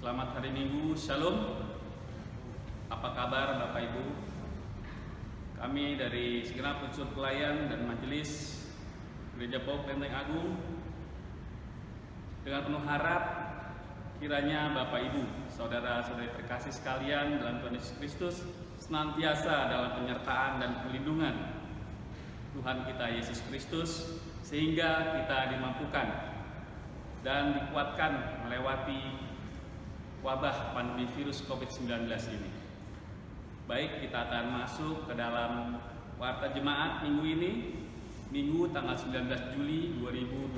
Selamat hari Minggu, Shalom. Apa kabar Bapak Ibu? Kami dari segenap unsur pelayan dan majelis Gereja Pauk Lenteng Agung dengan penuh harap kiranya Bapak Ibu, saudara-saudari terkasih sekalian dalam Tuhan Yesus Kristus senantiasa dalam penyertaan dan perlindungan Tuhan kita Yesus Kristus, sehingga kita dimampukan dan dikuatkan melewati wabah pandemi virus COVID-19 ini. Baik, kita akan masuk ke dalam warta jemaat minggu ini, Minggu tanggal 19 Juli 2020.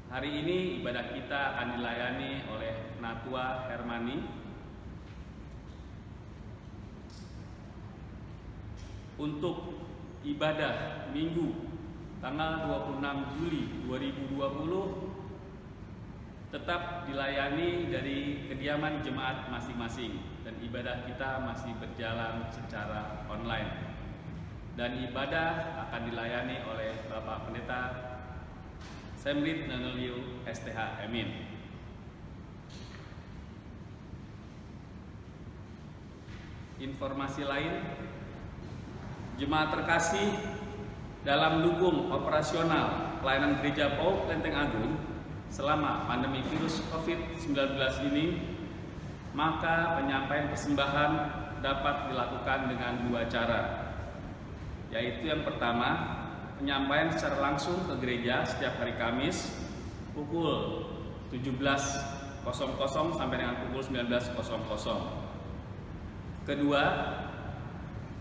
Hari ini ibadah kita akan dilayani oleh Natua Hermani. Untuk ibadah Minggu tanggal 26 Juli 2020 tetap dilayani dari kediaman jemaat masing-masing, dan ibadah kita masih berjalan secara online, dan ibadah akan dilayani oleh Bapak Pendeta Semrit Nanulio STH Emin. Informasi lain, jemaat terkasih, dalam dukung operasional pelayanan Gereja Pauk Lenteng Agung selama pandemi virus COVID-19 ini, maka penyampaian persembahan dapat dilakukan dengan dua cara, yaitu yang pertama, penyampaian secara langsung ke gereja setiap hari Kamis pukul 17.00 sampai dengan pukul 19.00. Kedua,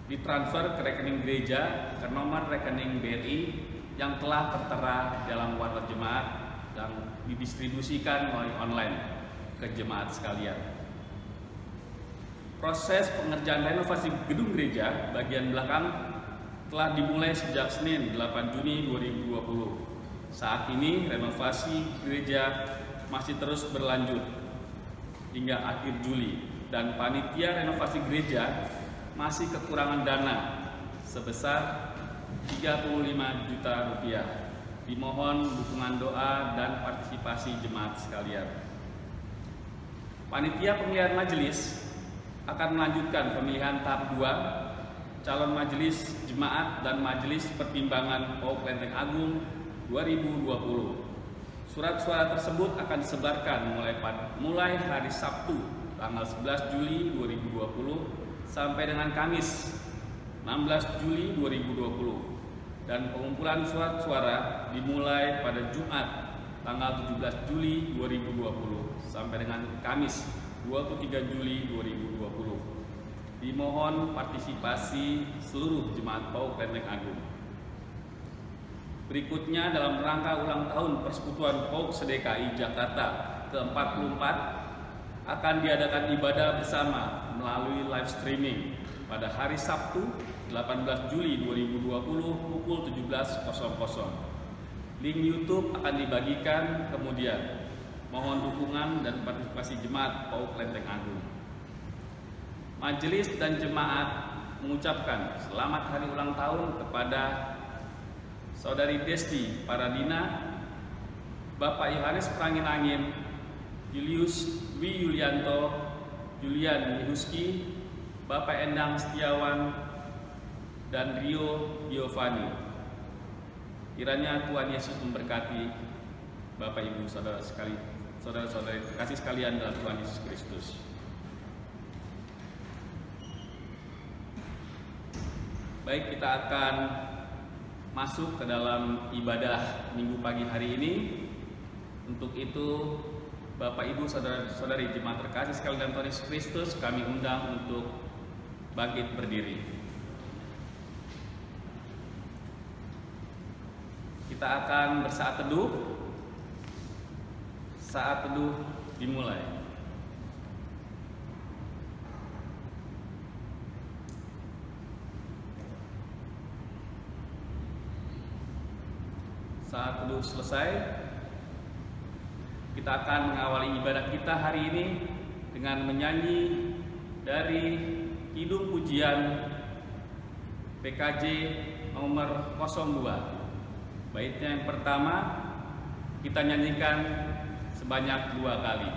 ditransfer ke rekening gereja ke nomor rekening BRI yang telah tertera dalam warta jemaat yang didistribusikan melalui online ke jemaat sekalian. Proses pengerjaan renovasi gedung gereja bagian belakang telah dimulai sejak Senin 8 Juni 2020. Saat ini renovasi gereja masih terus berlanjut hingga akhir Juli, dan panitia renovasi gereja masih kekurangan dana sebesar 35 juta rupiah. Dimohon dukungan doa dan partisipasi jemaat sekalian. Panitia pemilihan majelis akan melanjutkan pemilihan tahap 2 calon majelis jemaat dan majelis pertimbangan PAUK Lenteng Agung 2020. Surat suara tersebut akan disebarkan mulai hari Sabtu tanggal 11 Juli 2020 sampai dengan Kamis 16 Juli 2020. Dan pengumpulan surat suara dimulai pada Jumat tanggal 17 Juli 2020 sampai dengan Kamis 23 Juli 2020. Dimohon partisipasi seluruh jemaat PAUK Lenteng Agung. Berikutnya, dalam rangka ulang tahun Persekutuan PAUK se-DKI Jakarta ke-44 akan diadakan ibadah bersama melalui live streaming pada hari Sabtu 18 Juli 2020 pukul 17.00. Link YouTube akan dibagikan kemudian. Mohon dukungan dan partisipasi jemaat PAUK Lenteng Agung. Majelis dan jemaat mengucapkan selamat hari ulang tahun kepada Saudari Desti Paradina, Bapak Yohanes Prangin-Angin, Julius Dwi Yulianto, Julian Mihuski, Bapak Endang Setiawan, dan Rio Giovanni. Kiranya Tuhan Yesus memberkati Bapak Ibu saudara-saudari terkasih sekalian dalam Tuhan Yesus Kristus. Baik, kita akan masuk ke dalam ibadah Minggu pagi hari ini. Untuk itu, Bapak Ibu saudara-saudari jemaat terkasih sekalian dalam Tuhan Yesus Kristus, kami undang untuk bangkit berdiri. Kita akan bersaat teduh. Saat teduh dimulai. Saat teduh selesai, kita akan mengawali ibadah kita hari ini dengan menyanyi dari Kidung Pujian PKJ nomor 02. Baitnya yang pertama kita nyanyikan sebanyak 2 kali.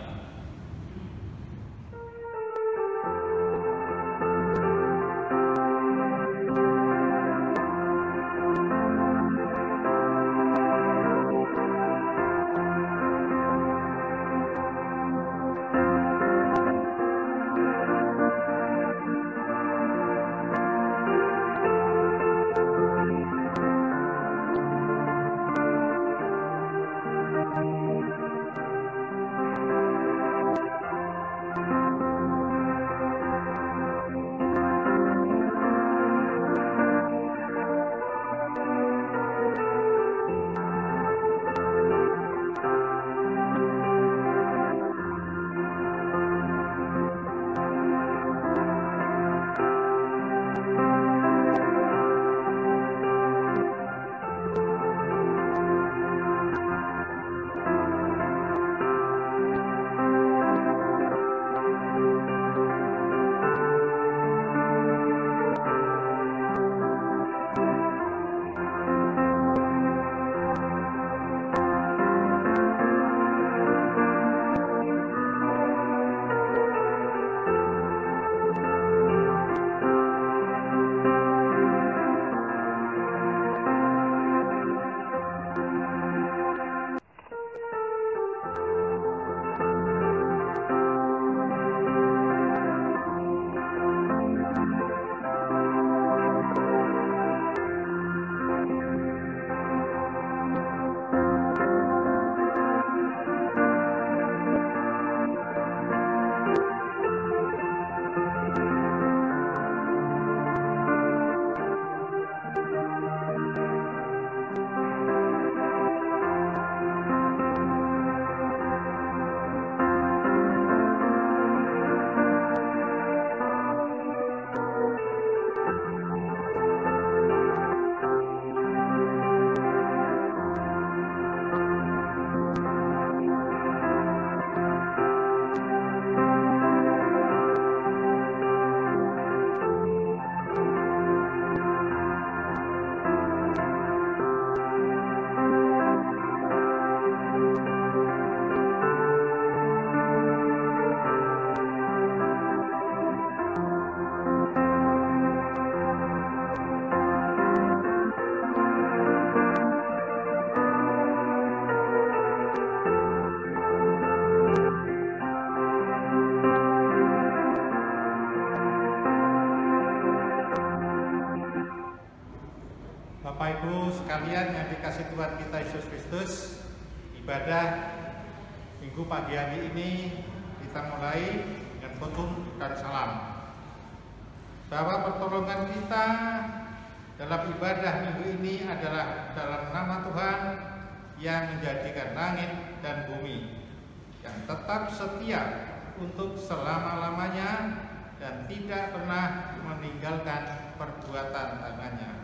Bapak Ibu sekalian yang dikasihi Tuhan kita Yesus Kristus, ibadah Minggu pagi hari ini kita mulai dengan khotbah dan salam. Bahwa pertolongan kita dalam ibadah minggu ini adalah dalam nama Tuhan yang menjadikan langit dan bumi, yang tetap setia untuk selama-lamanya dan tidak pernah meninggalkan perbuatan tangannya.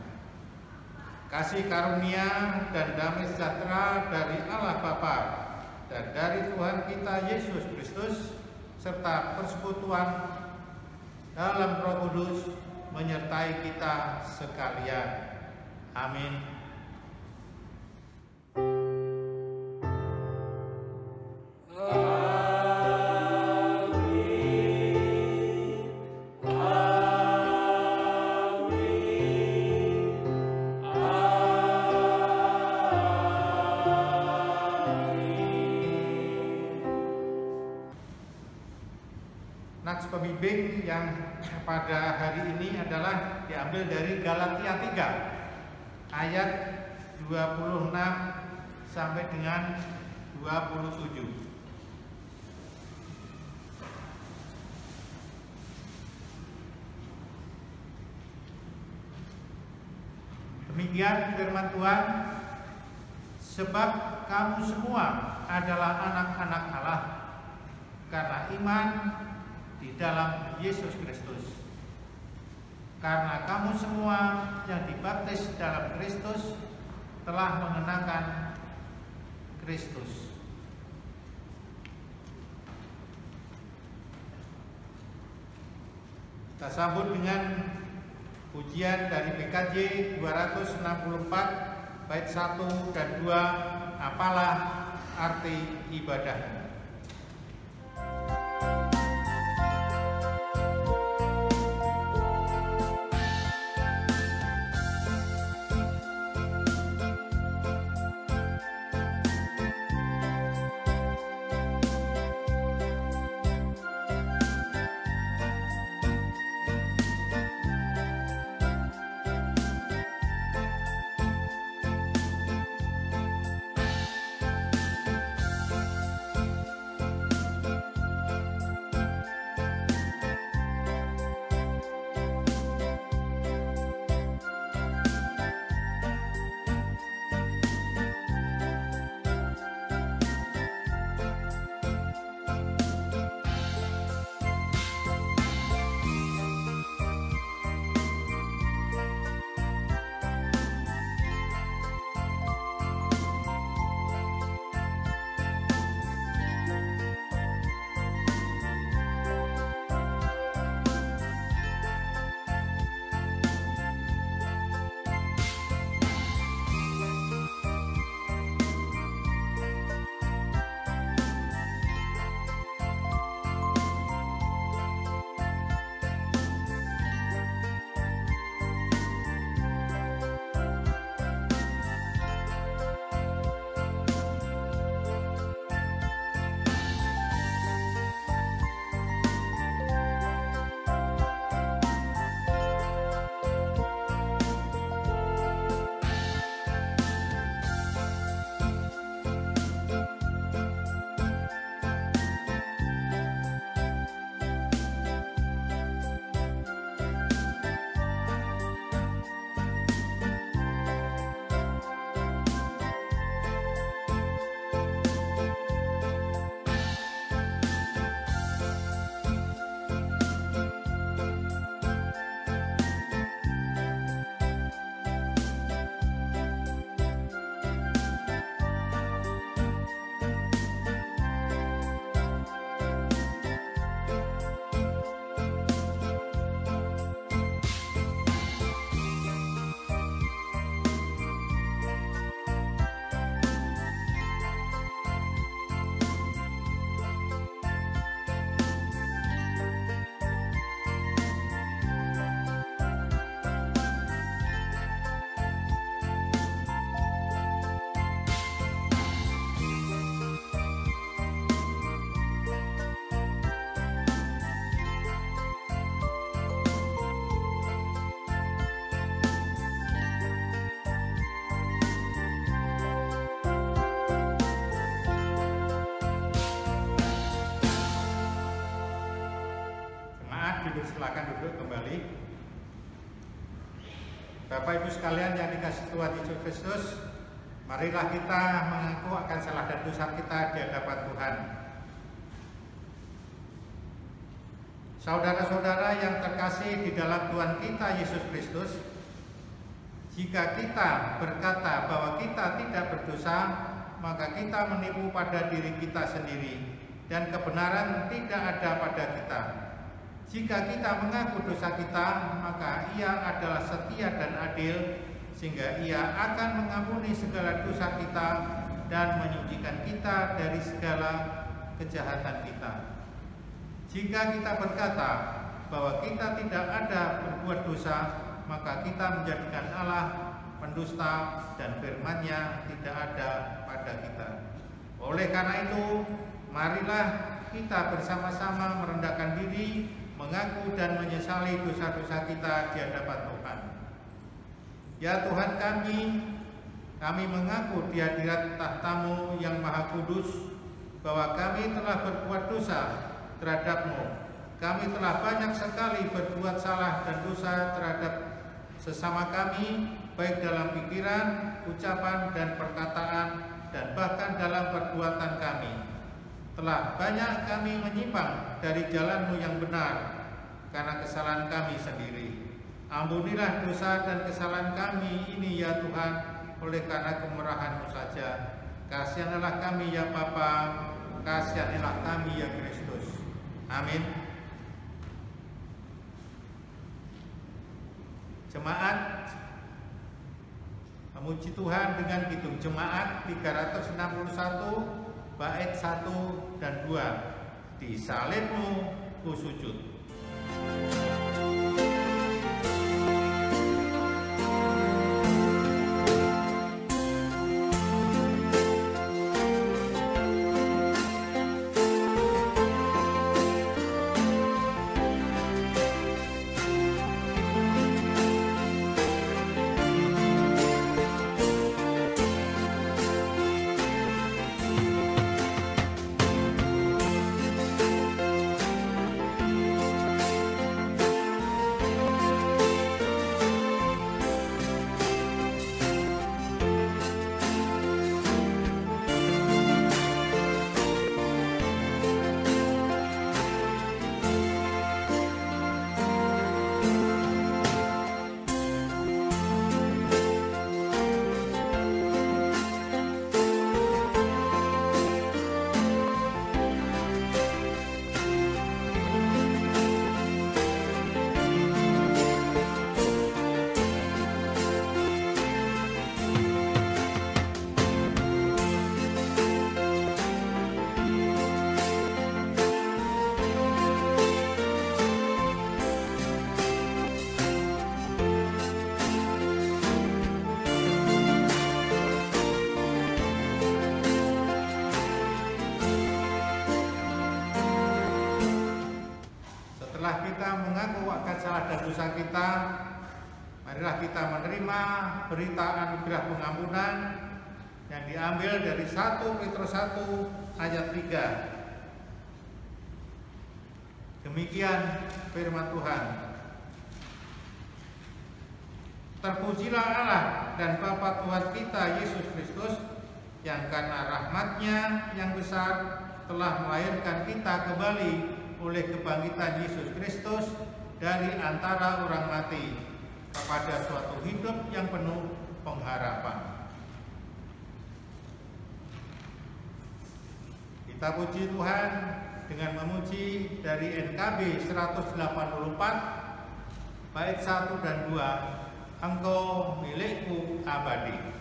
Kasih karunia dan damai sejahtera dari Allah Bapa dan dari Tuhan kita Yesus Kristus serta persekutuan dalam Roh Kudus menyertai kita sekalian. Amin. Nats pembimbing yang pada hari ini adalah diambil dari Galatia 3 ayat 26 sampai dengan 27. Demikian firman Tuhan, sebab kamu semua adalah anak-anak Allah karena iman di dalam Yesus Kristus. Karena kamu semua yang dibaptis dalam Kristus telah mengenakan Kristus. Kita sambut dengan pujian dari PKJ 264 bait 1 dan 2, apalah arti ibadah. Bapak Ibu sekalian yang dikasihi Tuhan Yesus Kristus, marilah kita mengaku akan salah dan dosa kita di hadapan Tuhan. Saudara-saudara yang terkasih di dalam Tuhan kita Yesus Kristus, jika kita berkata bahwa kita tidak berdosa, maka kita menipu pada diri kita sendiri dan kebenaran tidak ada pada kita. Jika kita mengaku dosa kita, maka Ia adalah setia dan adil, sehingga Ia akan mengampuni segala dosa kita dan menyucikan kita dari segala kejahatan kita. Jika kita berkata bahwa kita tidak ada berbuat dosa, maka kita menjadikan Allah pendusta dan firman-Nya tidak ada pada kita. Oleh karena itu, marilah kita bersama-sama merendahkan diri, mengaku dan menyesali dosa-dosa kita di hadapan Tuhan. Ya Tuhan kami mengaku di hadirat tahta-Mu yang Maha Kudus bahwa kami telah berbuat dosa terhadap-Mu. Kami telah banyak sekali berbuat salah dan dosa terhadap sesama kami, baik dalam pikiran, ucapan, dan perkataan, dan bahkan dalam perbuatan kami. Telah banyak kami menyimpang dari jalan-Mu yang benar karena kesalahan kami sendiri. Ampunilah dosa dan kesalahan kami ini ya Tuhan, oleh karena kemurahan-Mu saja. Kasianilah kami ya Bapa, kasianilah kami ya Kristus. Amin. Jemaat memuji Tuhan dengan kidung jemaat 361 bait 1 dan 2. Di salib-Mu ku sujud. Setelah kita mengaku akan salah dan dosa kita, marilah kita menerima berita anugerah pengampunan yang diambil dari 1 Petrus 1 ayat 3. Demikian firman Tuhan. Terpujilah Allah dan Bapa Tuhan kita Yesus Kristus, yang karena rahmat-Nya yang besar telah melahirkan kita kembali oleh kebangkitan Yesus Kristus dari antara orang mati kepada suatu hidup yang penuh pengharapan. Kita puji Tuhan dengan memuji dari NKB 184 bait 1 dan 2, Engkau milikku abadi.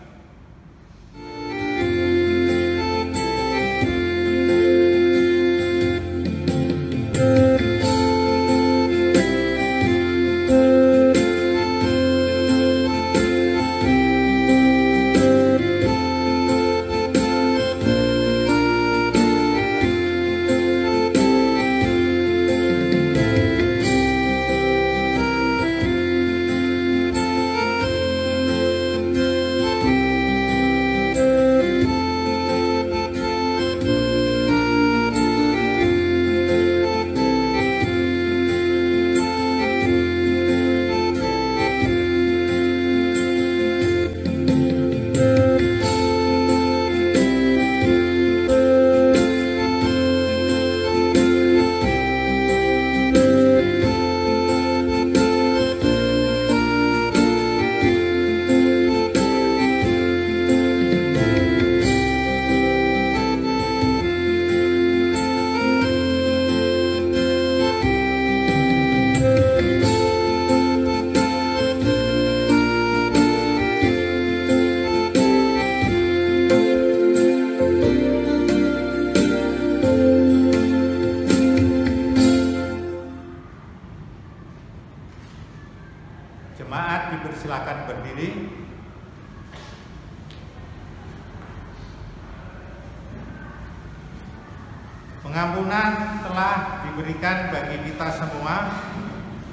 Pengampunan telah diberikan bagi kita semua.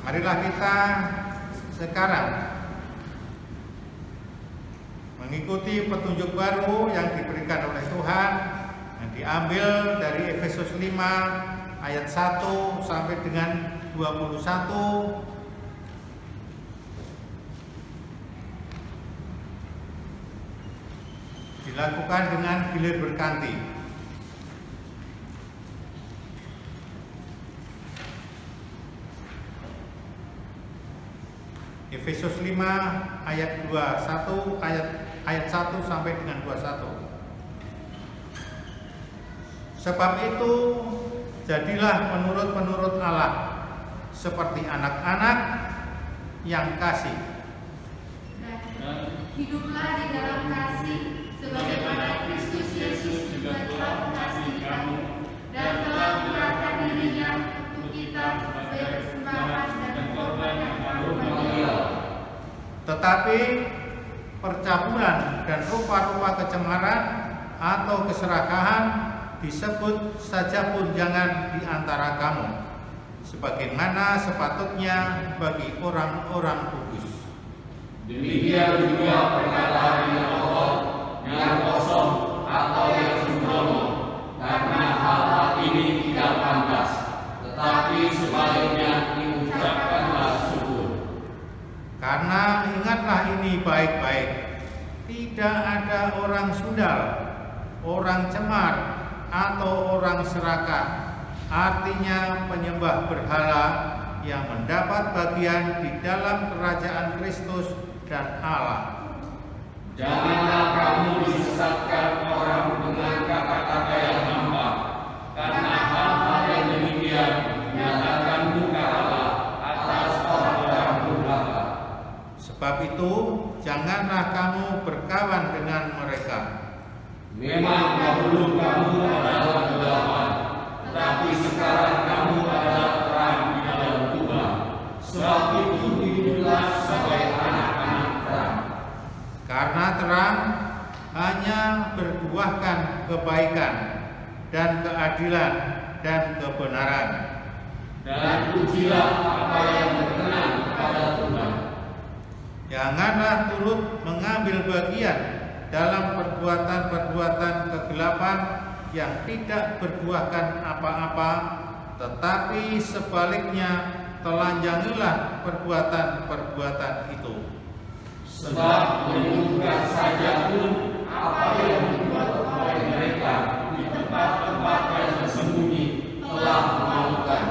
Marilah kita sekarang mengikuti petunjuk baru yang diberikan oleh Tuhan, yang diambil dari Efesus 5 ayat 1 sampai dengan 21. Dilakukan dengan gilir berganti. Efesus 5 ayat 21 ayat 1 sampai dengan 21. Sebab itu jadilah penurut-penurut Allah seperti anak-anak yang kasih. Dan hiduplah di dalam kasih sebagaimana Kristus Yesus juga telah mengasihi kamu dan telah menyerahkan dirinya untuk kita sebagai persembahan dan korban yang harum bagi Allah. Tetapi percabulan dan rupa-rupa kecemaran atau keserakahan disebut saja pun jangan di antara kamu, sebagaimana sepatutnya bagi orang-orang kudus. Demikian juga perkataan yang kotor, yang kosong atau yang sembrono, karena hal-hal ini tidak pantas, tetapi sebaliknya diucapkanlah syukur. Karena ingatlah ini baik-baik, tidak ada orang sundal, orang cemar, atau orang serakah, artinya penyembah berhala, yang mendapat bagian di dalam kerajaan Kristus dan Allah. Janganlah kamu disesatkan orang dengan kata-kata yang hampa, karena hal-hal yang demikian menyatakan muka Allah atas orang-orang durhaka. Sebab itu, janganlah kamu berkawan dengan mereka. Memang dahulu kamu adalah kegelapan, tetapi sekarang kamu adalah terang di dalam Tuhan. Sebab itu hiduplah sebagai anak-anak terang. Karena terang hanya berbuahkan kebaikan dan keadilan dan kebenaran. Dan pujilah apa yang berkenan kepada Tuhan. Janganlah turut mengambil bagian dalam perbuatan-perbuatan kegelapan yang tidak berbuahkan apa-apa, tetapi sebaliknya telanjangilah perbuatan-perbuatan itu. Sebab menyembuhkan saja pun apa yang dibuat oleh mereka di tempat-tempat yang tersembunyi telah memalukan.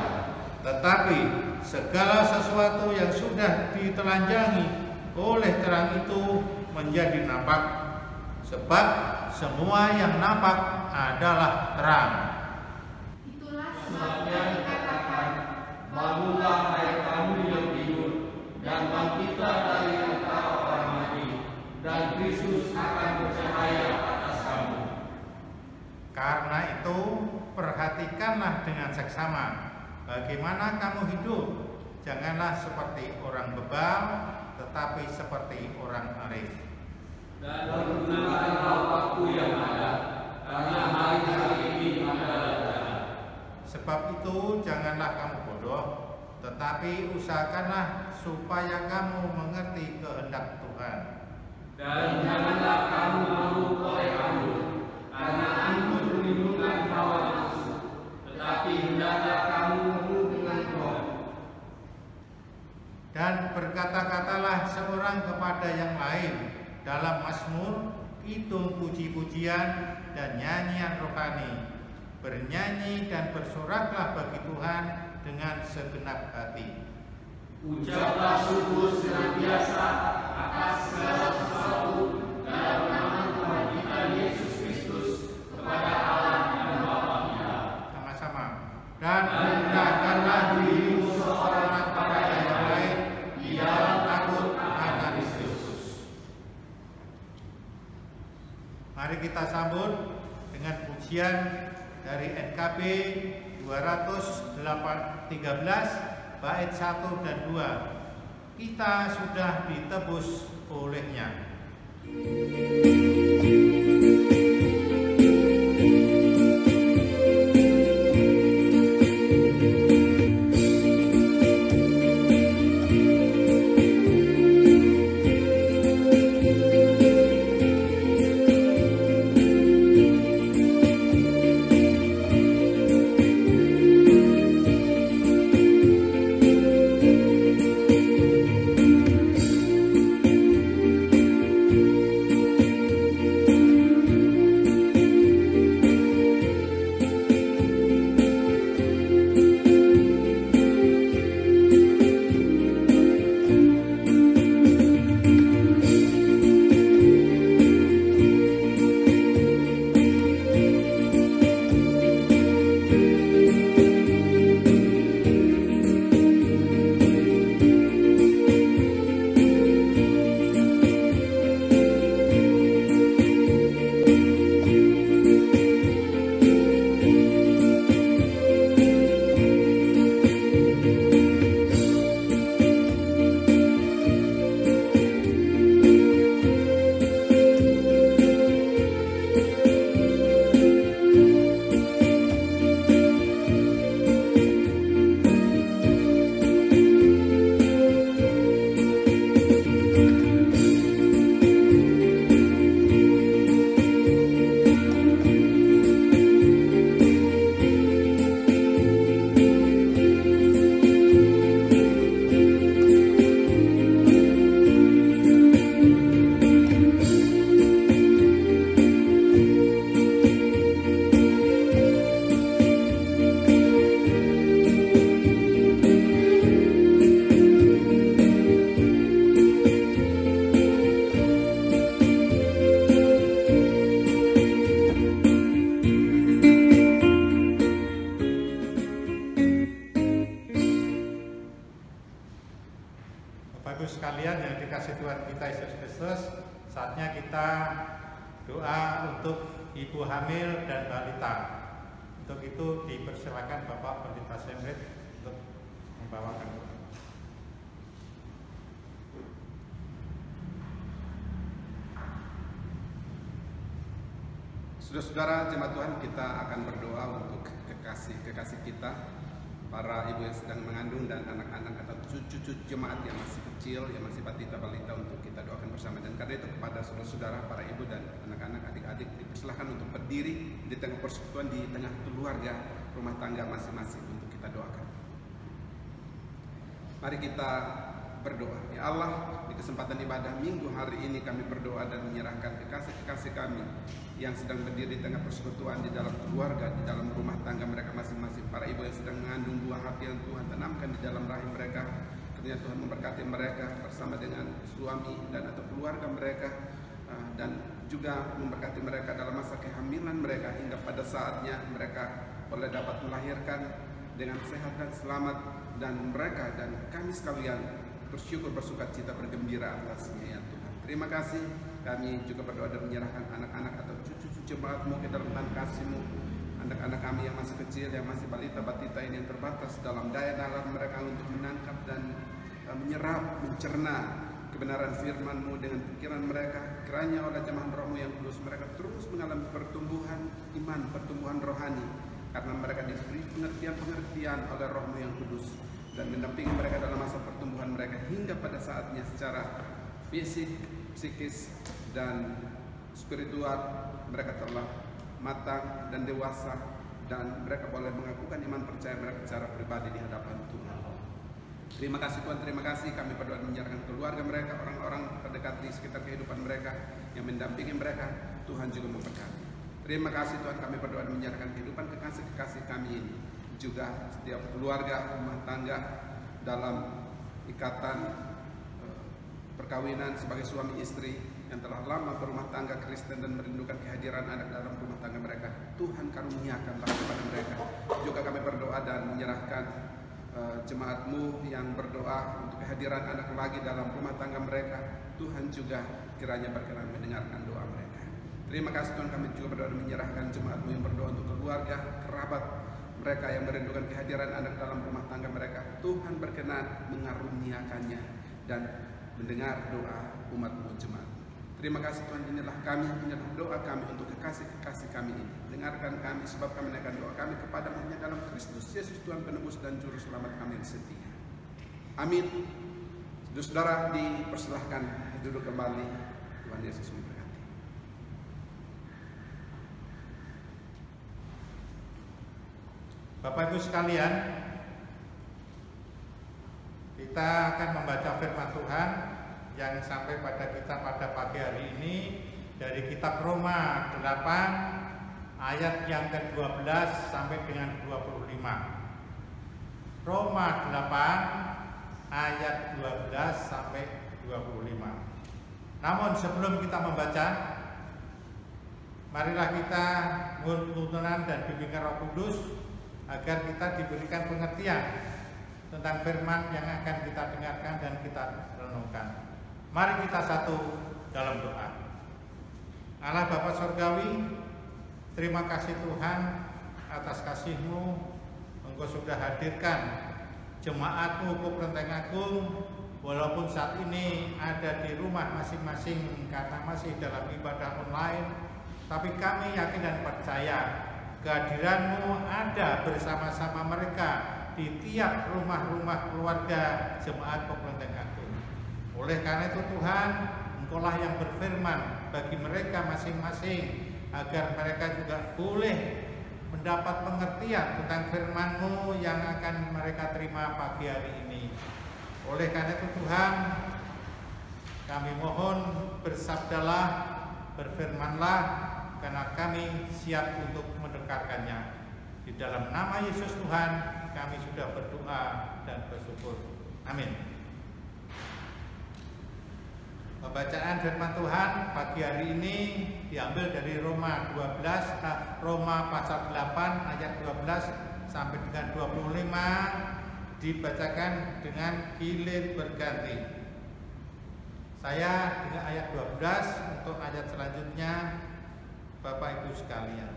Tetapi segala sesuatu yang sudah ditelanjangi oleh terang itu menjadi nampak, sebab semua yang nampak adalah terang. Itulah Sebabnya dikatakan, bangunlah hai kamu yang tidur, dan bangkitlah dari antara orang mati, dan Kristus akan bercahaya atas kamu. Karena itu perhatikanlah dengan seksama bagaimana kamu hidup. Janganlah seperti orang bebal, tetapi seperti orang arif. Dan pergunakanlah waktu yang ada, karena hari-hari ini adalah jahat. Sebab itu janganlah kamu bodoh, tetapi usahakanlah supaya kamu mengerti kehendak Tuhan. Dan janganlah kamu mabuk oleh anggur, karena anggur menimbulkan hawa nafsu, tetapi hendaklah kamu penuh dengan Roh. Dan berkata-katalah seorang kepada yang lain dalam mazmur, kidung, puji-pujian, dan nyanyian rohani. Bernyanyi dan bersoraklah bagi Tuhan dengan segenap hati. Ucaplah syukur senantiasa atas segala sesuatu dalam nama Tuhan kita Yesus Kristus kepada Allah dan Bapa kita. Sama-sama. Dan rendahkanlah dirimu seorang kepada yang lain di dalam takut akan Kristus. Mari kita sambut dengan pujian dari NKB 213 bait 1 dan 2. Kita sudah ditebus olehnya. doa untuk ibu hamil dan balita. Untuk itu dipersilakan Bapak Pendeta Semrit untuk membawakan doa. Saudara-saudara jemaat Tuhan, kita akan berdoa untuk kekasih-kekasih kita, para ibu yang sedang mengandung dan anak-anak atau cucu-cucu jemaat yang masih kecil, yang masih balita-balita, untuk kita doakan bersama. Dan karena itu kepada saudara-saudara, para ibu dan anak-anak, adik-adik, dipersilahkan untuk berdiri di tengah persekutuan, di tengah keluarga, rumah tangga masing-masing, untuk kita doakan. Mari kita berdoa. Ya Allah, di kesempatan ibadah minggu hari ini kami berdoa dan menyerahkan kekasih-kekasih kami yang sedang berdiri di tengah persekutuan, di dalam keluarga, di dalam rumah tangga mereka masing-masing. Para ibu yang sedang mengandung buah hati yang Tuhan tanamkan di dalam rahim mereka, kiranya Tuhan memberkati mereka bersama dengan suami dan atau keluarga mereka, dan juga memberkati mereka dalam masa kehamilan mereka, hingga pada saatnya mereka boleh dapat melahirkan dengan sehat dan selamat, dan mereka dan kami sekalian bersyukur, bersukacita, bergembira atasnya, ya Tuhan. Terima kasih. Kami juga berdoa dan menyerahkan anak-anak atau cucu-cucu jemaat-Mu ke dalam tangan kasih-Mu. Anak-anak kami yang masih kecil, yang masih balita-balita ini, yang terbatas dalam daya nalar mereka untuk menangkap dan menyerap, mencerna kebenaran firman-Mu dengan pikiran mereka. Kiranya oleh jemaah Roh-Mu yang kudus, mereka terus mengalami pertumbuhan iman, pertumbuhan rohani, karena mereka diberi pengertian-pengertian oleh Roh-Mu yang kudus, dan mendampingi mereka dalam masa pertumbuhan mereka, hingga pada saatnya secara fisik, psikis, dan spiritual mereka telah matang dan dewasa, dan mereka boleh mengakukan iman percaya mereka secara pribadi di hadapan Tuhan. Terima kasih Tuhan, terima kasih. Kami berdoa menyerahkan keluarga mereka, orang-orang terdekat di sekitar kehidupan mereka yang mendampingi mereka. Tuhan juga memberkati. Terima kasih Tuhan, kami berdoa menyerahkan kehidupan kekasih-kekasih kami ini, juga setiap keluarga, rumah tangga dalam ikatan perkawinan sebagai suami istri yang telah lama berumah tangga Kristen dan merindukan kehadiran anak dalam rumah tangga mereka. Tuhan karuniakanlah kepada mereka. Juga kami berdoa dan menyerahkan jemaat-Mu yang berdoa untuk kehadiran anak lagi dalam rumah tangga mereka. Tuhan juga kiranya berkenan mendengarkan doa mereka. Terima kasih Tuhan, kami juga berdoa dan menyerahkan jemaat-Mu yang berdoa untuk keluarga, kerabat mereka yang merindukan kehadiran anak dalam rumah tangga mereka. Tuhan berkenan mengaruniakannya dan mendengar doa umat-Mu jemaat. Terima kasih Tuhan, inilah kami, inilah doa kami untuk kekasih-kekasih kami ini. Dengarkan kami, sebab kami menaikkan doa kami kepada-Mu dalam Kristus Yesus Tuhan penebus dan juru selamat kami yang setia. Amin. Saudara, dipersilahkan duduk kembali. Tuhan Yesus memberkati. Bapak Ibu sekalian, kita akan membaca firman Tuhan yang sampai pada kita pada pagi hari ini dari kitab Roma 8 ayat yang ke-12 sampai dengan 25. Roma 8 ayat 12 sampai 25. Namun sebelum kita membaca, marilah kita mohon tuntunan dan bimbingan Roh Kudus agar kita diberikan pengertian tentang firman yang akan kita dengarkan dan kita renungkan. Mari kita satu dalam doa. Allah Bapa Surgawi, terima kasih Tuhan atas kasih-Mu. Engkau sudah hadirkan jemaat-Mu Kelenteng Agung, walaupun saat ini ada di rumah masing-masing karena masih dalam ibadah online, tapi kami yakin dan percaya kehadiran-Mu ada bersama-sama mereka di tiap rumah-rumah keluarga jemaat Kelenteng Agung. Oleh karena itu Tuhan, Engkau-lah yang berfirman bagi mereka masing-masing agar mereka juga boleh mendapat pengertian tentang firman-Mu yang akan mereka terima pagi hari ini. Oleh karena itu Tuhan, kami mohon bersabdalah, berfirmanlah, karena kami siap untuk mendengarkannya. Di dalam nama Yesus Tuhan kami sudah berdoa dan bersyukur. Amin. Pembacaan firman Tuhan pagi hari ini diambil dari Roma pasal 8 ayat 12 sampai dengan 25, dibacakan dengan gilir berganti. Saya dengan ayat 12 untuk ayat selanjutnya, Bapak Ibu sekalian.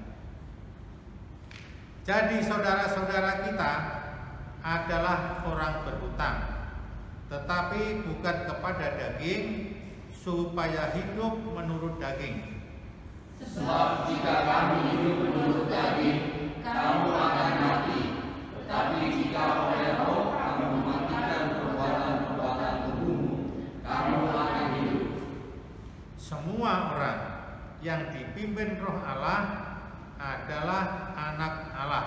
Jadi saudara-saudara kita adalah orang berhutang, tetapi bukan kepada daging, supaya hidup menurut daging. Sebab jika kamu hidup menurut daging, kamu akan mati. Tetapi jika oleh Roh kamu mematikan perbuatan-perbuatan tubuhmu, kamu akan hidup. Semua orang yang dipimpin Roh Allah adalah anak Allah.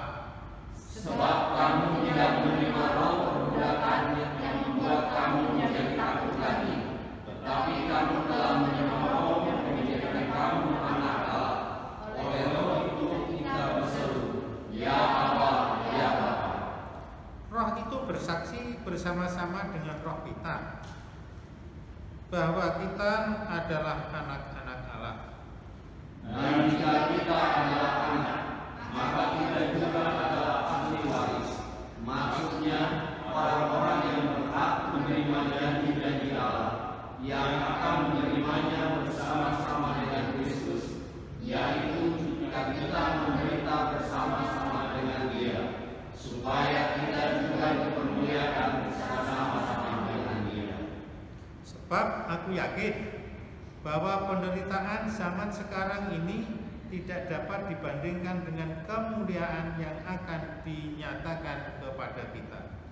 Sebab kamu tidak menerima roh perbudakan yang membuat kamu menjadi takut lagi, tetapi kamu telah menerima roh yang menjadikan kamu anak Allah. Oleh roh itu kita berseru, Ya Bapa, Ya Bapa. Roh itu bersaksi bersama-sama dengan roh kita bahwa kita adalah anak-anak Allah. Dan jika kita adalah anak, maka kita juga adalah ahli waris. Maksudnya orang-orang yang berhak menerima janji-janji Allah, yang akan menerimanya bersama-sama dengan Kristus, yaitu jika kita menderita bersama-sama dengan Dia, supaya kita juga dipermuliakan bersama-sama dengan Dia. Sebab aku yakin bahwa penderitaan zaman sekarang ini tidak dapat dibandingkan dengan kemuliaan yang akan dinyatakan kepada kita.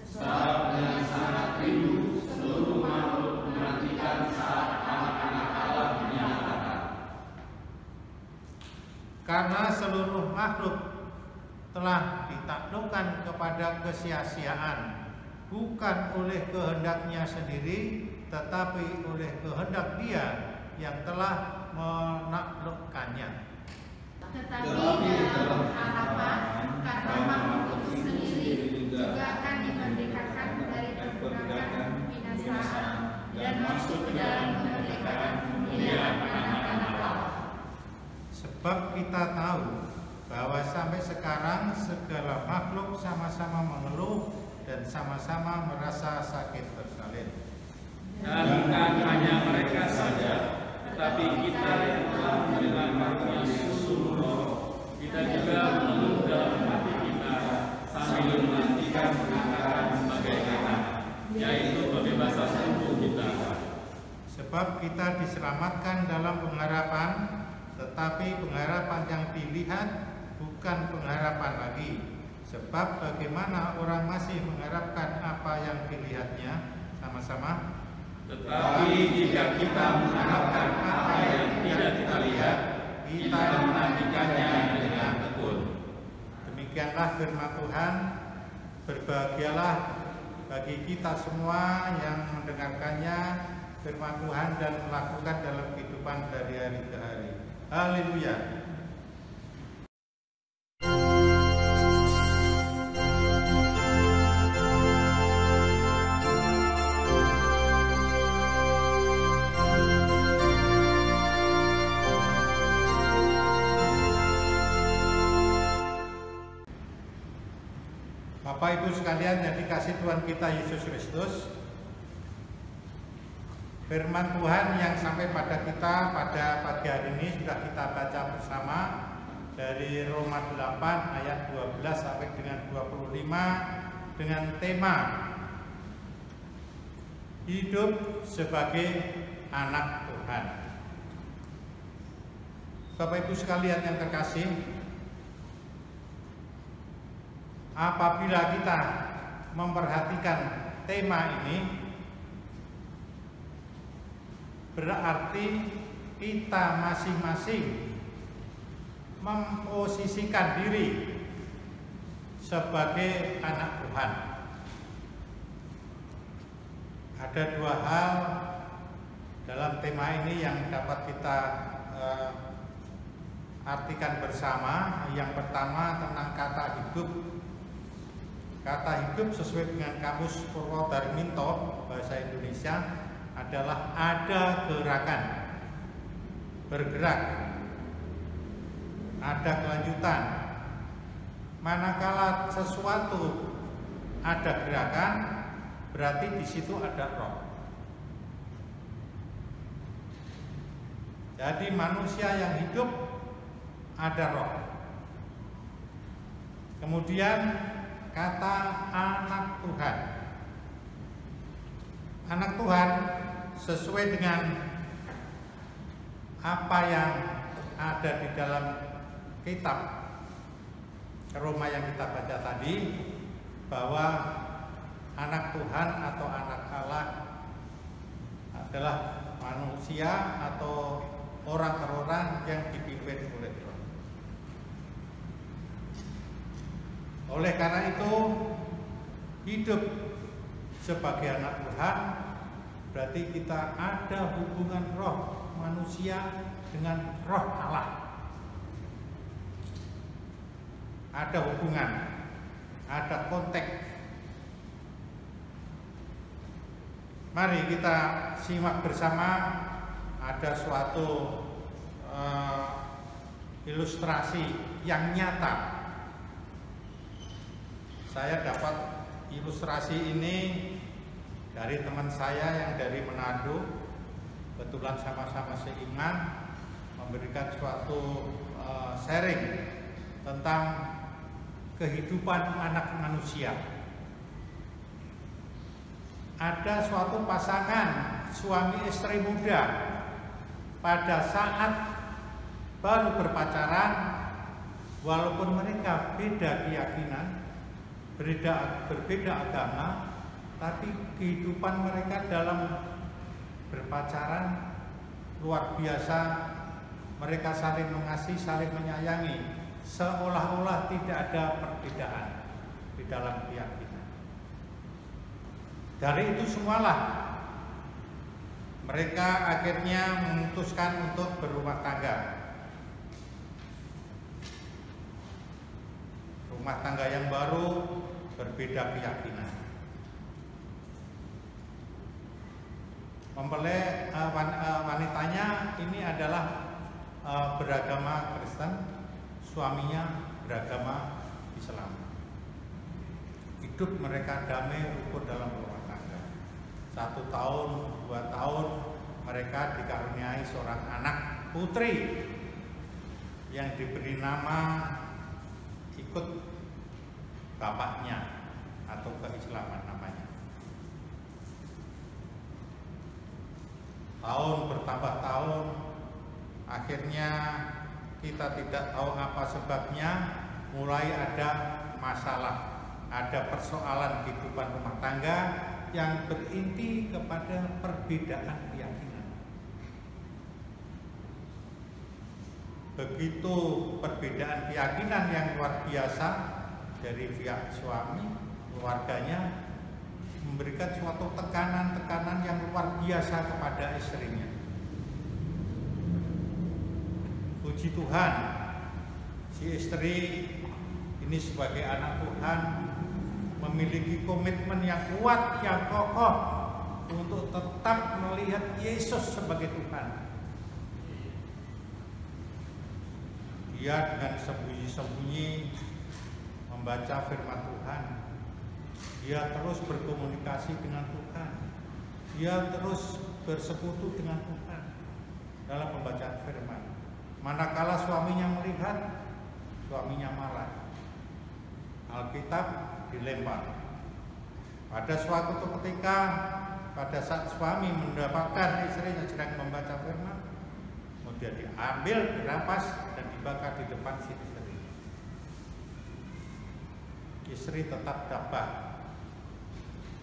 Sebab dengan sangat rindu seluruh makhluk menantikan saat anak-anak Allah dinyatakan. Karena seluruh makhluk telah ditaklukkan kepada kesia-siaan, bukan oleh kehendaknya sendiri, tetapi oleh kehendak Dia yang telah menaklukkannya. Tetapi dalam harapan karena makhluk itu sendiri juga akan dimerdekakan dari perbudakan binasaan dan masuk ke dalam kemerdekaan kemuliaan anak-anak Allah. Sebab kita tahu bahwa sampai sekarang segala makhluk sama-sama mengeluh dan sama-sama merasa sakit bersalin. Dan bukan hanya mereka saja, tetapi kita yang telah menerima karunia susu Roh, kita juga mengeluh dalam hati kita sambil menantikan pengangkatan sebagai anak, yaitu pembebasan tubuh kita. Sebab kita diselamatkan dalam pengharapan, tetapi pengharapan yang dilihat bukan pengharapan lagi. Sebab bagaimana orang masih mengharapkan apa yang dilihatnya? Sama-sama. Tetapi jika kita mengharapkan apa yang tidak kita lihat, kita menantikannya dengan tekun. Demikianlah firman Tuhan. Berbahagialah bagi kita semua yang mendengarkannya firman Tuhan dan melakukan dalam kehidupan dari hari ke hari. Haleluya. Bapak Ibu sekalian yang dikasihi Tuhan kita Yesus Kristus, firman Tuhan yang sampai pada kita pada pagi hari ini sudah kita baca bersama dari Roma 8 ayat 12 sampai dengan 25 dengan tema hidup sebagai anak Tuhan. Bapak Ibu sekalian yang terkasih, apabila kita memperhatikan tema ini, berarti kita masing-masing memposisikan diri sebagai anak Tuhan. Ada dua hal dalam tema ini yang dapat kita artikan bersama. Yang pertama tentang kata hidup. Kata hidup sesuai dengan Kamus Purwodarminto bahasa Indonesia adalah ada gerakan, bergerak, ada kelanjutan. Manakala sesuatu ada gerakan, berarti di situ ada roh. Jadi manusia yang hidup ada roh. Kemudian kata anak Tuhan. Anak Tuhan sesuai dengan apa yang ada di dalam kitab Roma yang kita baca tadi, bahwa anak Tuhan atau anak Allah adalah manusia atau orang-orang yang dipimpin oleh Tuhan. Oleh karena itu, hidup sebagai anak Tuhan berarti kita ada hubungan roh manusia dengan roh Allah. Ada hubungan, ada konteks. Mari kita simak bersama, ada suatu ilustrasi yang nyata. Saya dapat ilustrasi ini dari teman saya yang dari Manado. Kebetulan sama-sama seiman, memberikan suatu sharing tentang kehidupan anak manusia. Ada suatu pasangan suami istri muda, pada saat baru berpacaran, walaupun mereka beda keyakinan, berbeda agama, tapi kehidupan mereka dalam berpacaran luar biasa. Mereka saling mengasihi, saling menyayangi, seolah-olah tidak ada perbedaan di dalam keyakinan. Dari itu semualah mereka akhirnya memutuskan untuk berumah tangga. Rumah tangga yang baru berbeda keyakinan. Mempelai wanitanya ini adalah beragama Kristen, suaminya beragama Islam. Hidup mereka damai rukun dalam rumah tangga. 1 tahun, 2 tahun mereka dikaruniai seorang anak putri yang diberi nama ikut bapaknya atau keislaman namanya. Tahun bertambah tahun, akhirnya kita tidak tahu apa sebabnya, mulai ada masalah, ada persoalan kehidupan rumah tangga yang berinti kepada perbedaan keyakinan. Begitu perbedaan keyakinan yang luar biasa dari pihak suami, keluarganya memberikan suatu tekanan-tekanan yang luar biasa kepada istrinya. Puji Tuhan, si istri ini sebagai anak Tuhan memiliki komitmen yang kuat, yang kokoh untuk tetap melihat Yesus sebagai Tuhan. Dia dengan sembunyi-sembunyi membaca firman Tuhan. Dia terus berkomunikasi dengan Tuhan. Dia terus bersekutu dengan Tuhan dalam pembacaan firman. Manakala suaminya melihat, suaminya marah. Alkitab dilempar. Pada suatu ketika, pada saat suami mendapatkan istrinya sedang membaca firman, kemudian diambil, dirampas dan dibakar di depan si istri. Istri tetap tabah,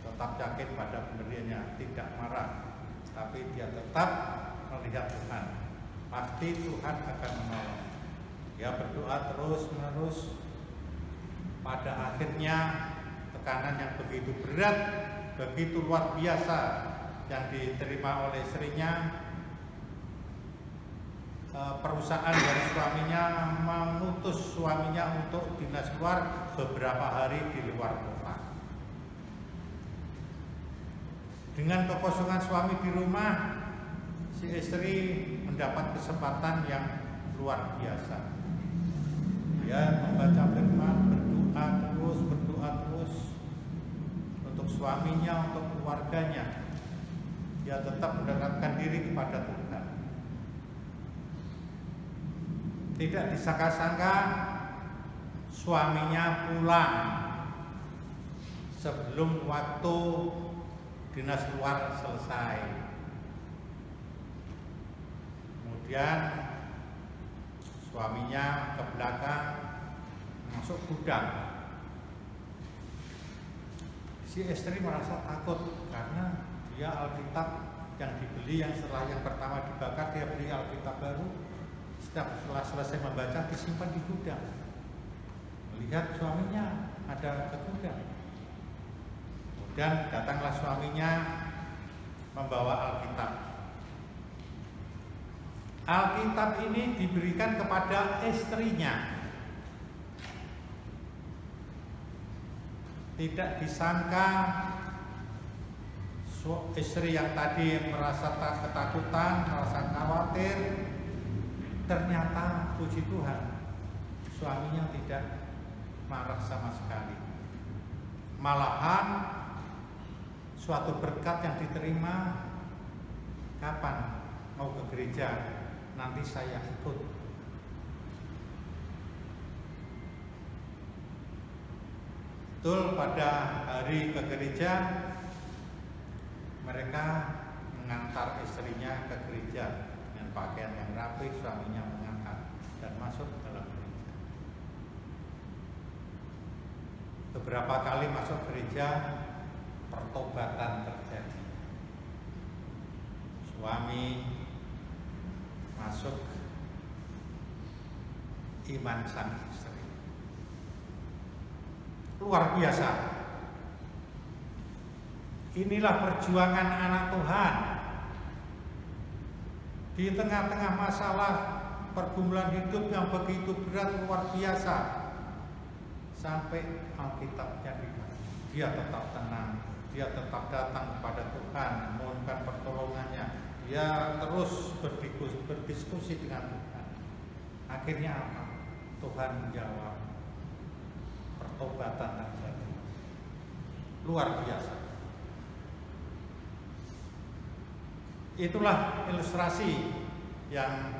tetap yakin pada pendiriannya, tidak marah, tapi dia tetap melihat Tuhan. Pasti Tuhan akan menolong. Dia berdoa terus-menerus. Pada akhirnya tekanan yang begitu berat, begitu luar biasa yang diterima oleh istrinya, perusahaan dari suaminya mengutus suaminya untuk dinas luar beberapa hari di luar kota. Dengan kekosongan suami di rumah, si istri mendapat kesempatan yang luar biasa. Dia membaca firman, berdoa terus untuk suaminya, untuk keluarganya. Dia tetap mendekatkan diri kepada Tuhan. Tidak disangka-sangka suaminya pulang sebelum waktu dinas luar selesai. Kemudian suaminya ke belakang masuk gudang. Si istri merasa takut karena dia Alkitab yang dibeli, yang setelah yang pertama dibakar, dia beli Alkitab baru. Setelah selesai membaca disimpan di gudang. Melihat suaminya ada ke gudang. Kemudian datanglah suaminya membawa Alkitab. Alkitab ini diberikan kepada istrinya. Tidak disangka istri yang tadi merasa ketakutan, merasa khawatir, ternyata puji Tuhan suaminya tidak marah sama sekali. Malahan suatu berkat yang diterima, kapan mau ke gereja, nanti saya ikut. Betul, pada hari ke gereja mereka mengantar istrinya ke gereja dengan pakaian yang rapi, suaminya mengantar dan masuk ke dalam gereja. Beberapa kali masuk gereja, pertobatan terjadi. Suami masuk iman sang istri. Luar biasa. Inilah perjuangan anak Tuhan. Di tengah-tengah masalah pergumulan hidup yang begitu berat, luar biasa, sampai Alkitabnya dibaca, dia tetap tenang, dia tetap datang kepada Tuhan, memohonkan pertolongannya, dia terus berdiskusi dengan Tuhan. Akhirnya apa? Tuhan menjawab, pertobatan terjadi. Luar biasa. Itulah ilustrasi yang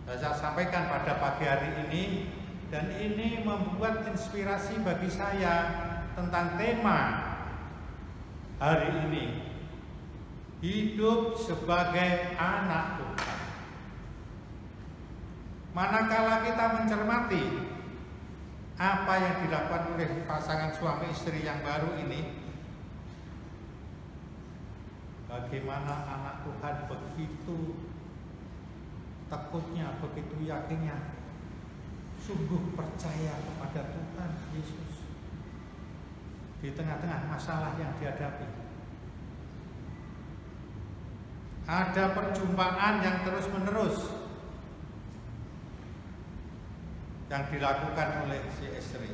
saya sampaikan pada pagi hari ini, dan ini membuat inspirasi bagi saya tentang tema hari ini, hidup sebagai anak Tuhan. Manakala kita mencermati apa yang dilakukan oleh pasangan suami istri yang baru ini, bagaimana anak Tuhan begitu takutnya, begitu yakinnya, sungguh percaya kepada Tuhan Yesus di tengah-tengah masalah yang dihadapi. Ada perjumpaan yang terus-menerus yang dilakukan oleh si istri.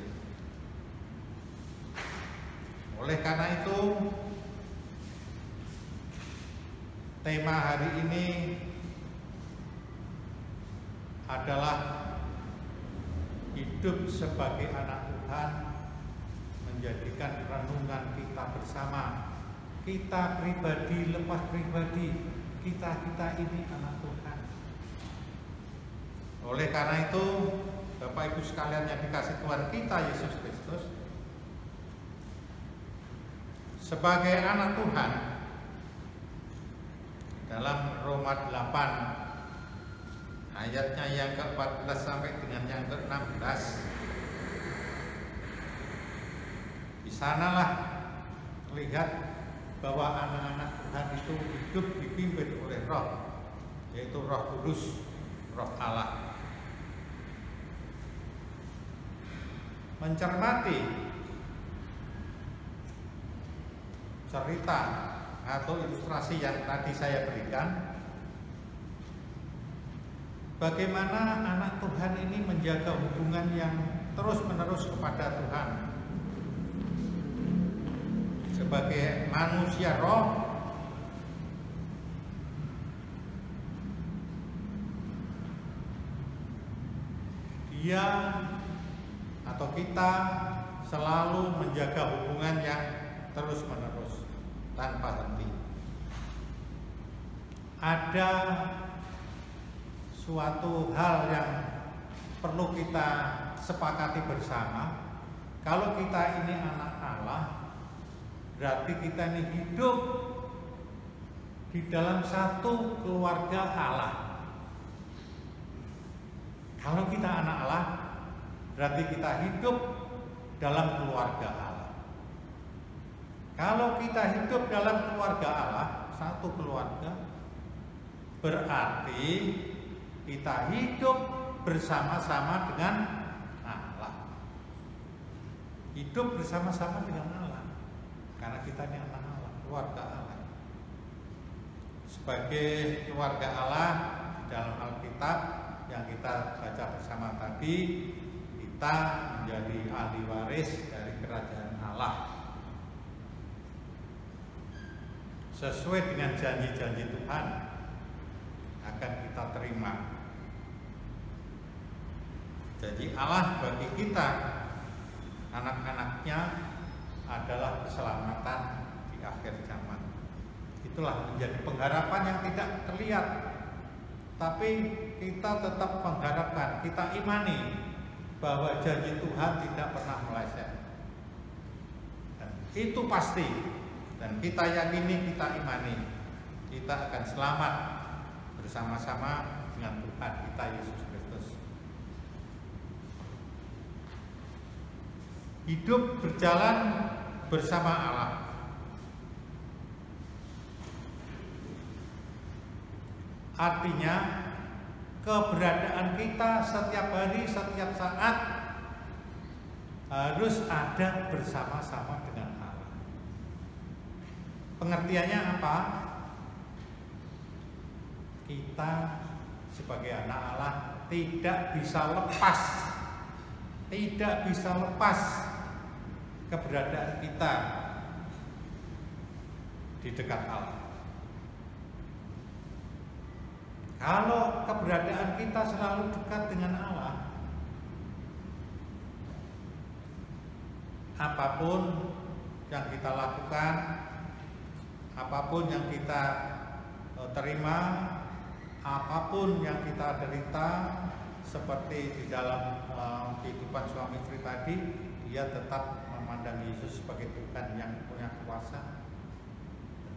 Oleh karena itu, tema hari ini adalah hidup sebagai anak Tuhan, menjadikan renungan kita bersama. Kita pribadi, lepas pribadi, kita ini anak Tuhan. Oleh karena itu, Bapak Ibu sekalian yang dikasihi Tuhan kita Yesus Kristus, sebagai anak Tuhan, dalam Roma 8 ayatnya yang ke-14 sampai dengan yang ke-16, di sanalah terlihat bahwa anak-anak Tuhan itu hidup dipimpin oleh Roh, yaitu Roh Kudus, Roh Allah. Mencermati cerita atau ilustrasi yang tadi saya berikan, bagaimana anak Tuhan ini menjaga hubungan yang terus-menerus kepada Tuhan. Sebagai manusia roh, dia atau kita selalu menjaga hubungan yang terus-menerus tanpa henti. Ada suatu hal yang perlu kita sepakati bersama. Kalau kita ini anak Allah, berarti kita ini hidup di dalam satu keluarga Allah. Kalau kita anak Allah, berarti kita hidup dalam keluarga Allah. Kalau kita hidup dalam keluarga Allah, satu keluarga, berarti kita hidup bersama-sama dengan Allah. Hidup bersama-sama dengan Allah, karena kita ini anak Allah, keluarga Allah. Sebagai keluarga Allah di dalam Alkitab yang kita baca bersama tadi, kita menjadi ahli waris dari kerajaan Allah sesuai dengan janji-janji Tuhan akan kita terima. Jadi Allah bagi kita anak-anaknya adalah keselamatan di akhir zaman. Itulah menjadi pengharapan yang tidak terlihat, tapi kita tetap mengharapkan, kita imani bahwa janji Tuhan tidak pernah meleset. Dan itu pasti, dan kita yakini, kita imani, kita akan selamat bersama-sama dengan Tuhan kita Yesus Kristus. Hidup berjalan bersama Allah. Artinya keberadaan kita setiap hari, setiap saat harus ada bersama-sama dengan Allah. Pengertiannya apa? Kita sebagai anak Allah tidak bisa lepas keberadaan kita di dekat Allah. Kalau keberadaan kita selalu dekat dengan Allah, apapun yang kita lakukan, apapun yang kita terima, apapun yang kita derita, seperti di dalam kehidupan suami pribadi, dia tetap memandang Yesus sebagai Tuhan yang punya kuasa.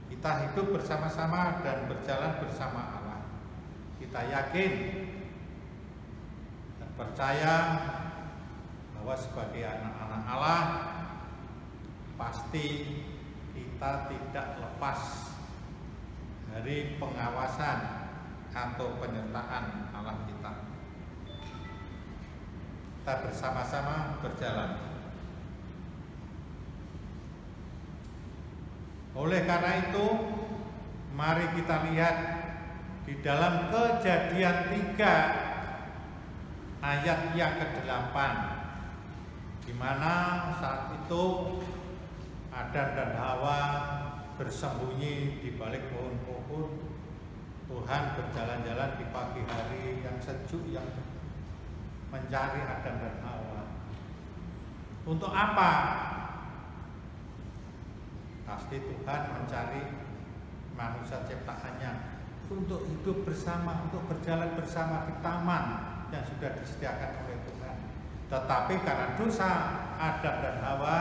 Kita hidup bersama-sama dan berjalan bersama Allah. Kita yakin dan percaya bahwa sebagai anak-anak Allah pasti kita tidak lepas dari pengawasan atau penyertaan Allah kita. Kita bersama-sama berjalan. Oleh karena itu, mari kita lihat di dalam Kejadian 3 ayat yang ke-8, di mana saat itu Adam dan Hawa bersembunyi di balik pohon-pohon. Tuhan berjalan-jalan di pagi hari yang sejuk, yang mencari Adam dan Hawa. Untuk apa? Pasti Tuhan mencari manusia ciptaannya untuk hidup bersama, untuk berjalan bersama di taman yang sudah disediakan oleh Tuhan. Tetapi karena dosa Adam dan Hawa,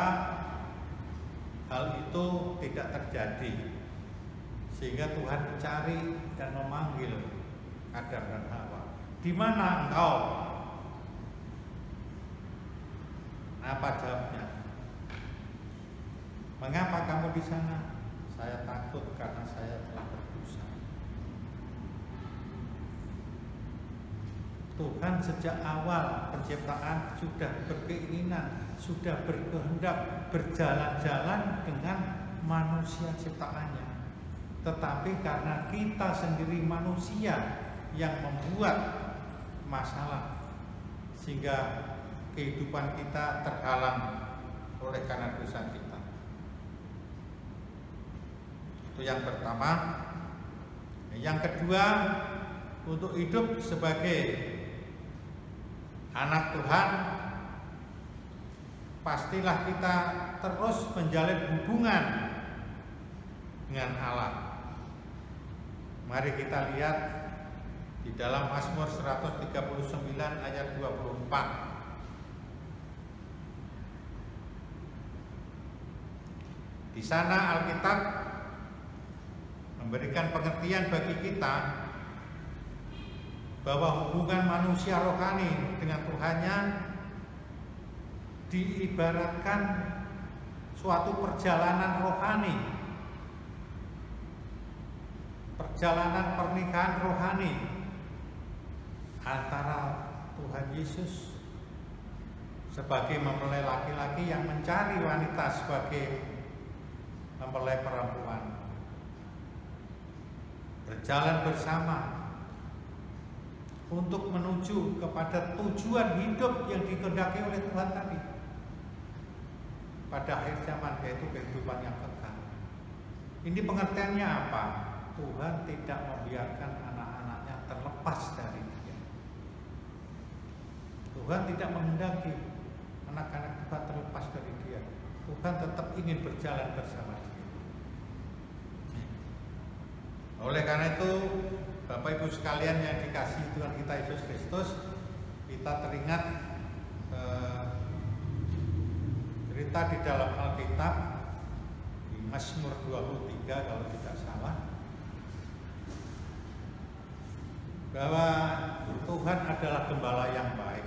hal itu tidak terjadi, sehingga Tuhan mencari dan memanggil Adam dan Hawa. Di mana engkau? Apa jawabnya? Mengapa kamu di sana? Saya takut karena saya telah berdosa. Tuhan sejak awal penciptaan sudah berkeinginan, sudah berkehendak berjalan-jalan dengan manusia ciptaannya. Tetapi karena kita sendiri manusia yang membuat masalah, sehingga kehidupan kita terhalang oleh karena dosa kita. Itu yang pertama. Yang kedua, untuk hidup sebagai anak Tuhan, pastilah kita terus menjalin hubungan dengan Allah. Mari kita lihat di dalam Mazmur 139 ayat 24. Di sana Alkitab memberikan pengertian bagi kita bahwa hubungan manusia rohani dengan Tuhannya diibaratkan suatu perjalanan rohani, perjalanan pernikahan rohani antara Tuhan Yesus sebagai mempelai laki-laki yang mencari wanita sebagai mempelai perempuan, berjalan bersama untuk menuju kepada tujuan hidup yang dikehendaki oleh Tuhan tadi pada akhir zaman, yaitu kehidupan yang kekal. Ini pengertiannya apa? Tuhan tidak membiarkan anak-anaknya terlepas dari Dia. Tuhan tidak menghendaki anak-anak Tuhan terlepas dari Dia. Tuhan tetap ingin berjalan bersama Dia. Oleh karena itu, Bapak Ibu sekalian yang dikasihi Tuhan kita Yesus Kristus, kita teringat cerita di dalam Alkitab di Mazmur 23 kalau tidak salah, bahwa Tuhan adalah gembala yang baik.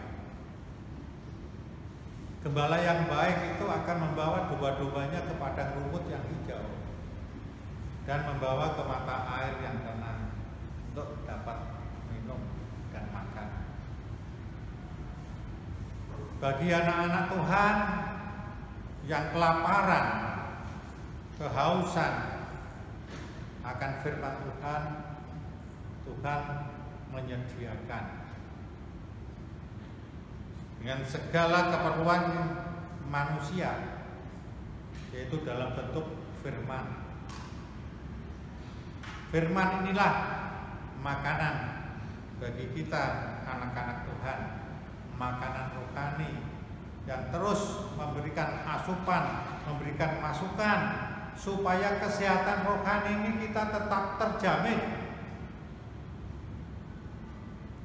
Gembala yang baik itu akan membawa domba-dombanya ke padang rumput yang hijau dan membawa ke mata air yang tenang untuk dapat minum dan makan. Bagi anak-anak Tuhan yang kelaparan, kehausan akan firman Tuhan, Tuhan menyediakan dengan segala keperluan manusia, yaitu dalam bentuk firman. Firman inilah makanan bagi kita anak-anak Tuhan, makanan rohani yang terus memberikan asupan, memberikan masukan supaya kesehatan rohani ini kita tetap terjamin.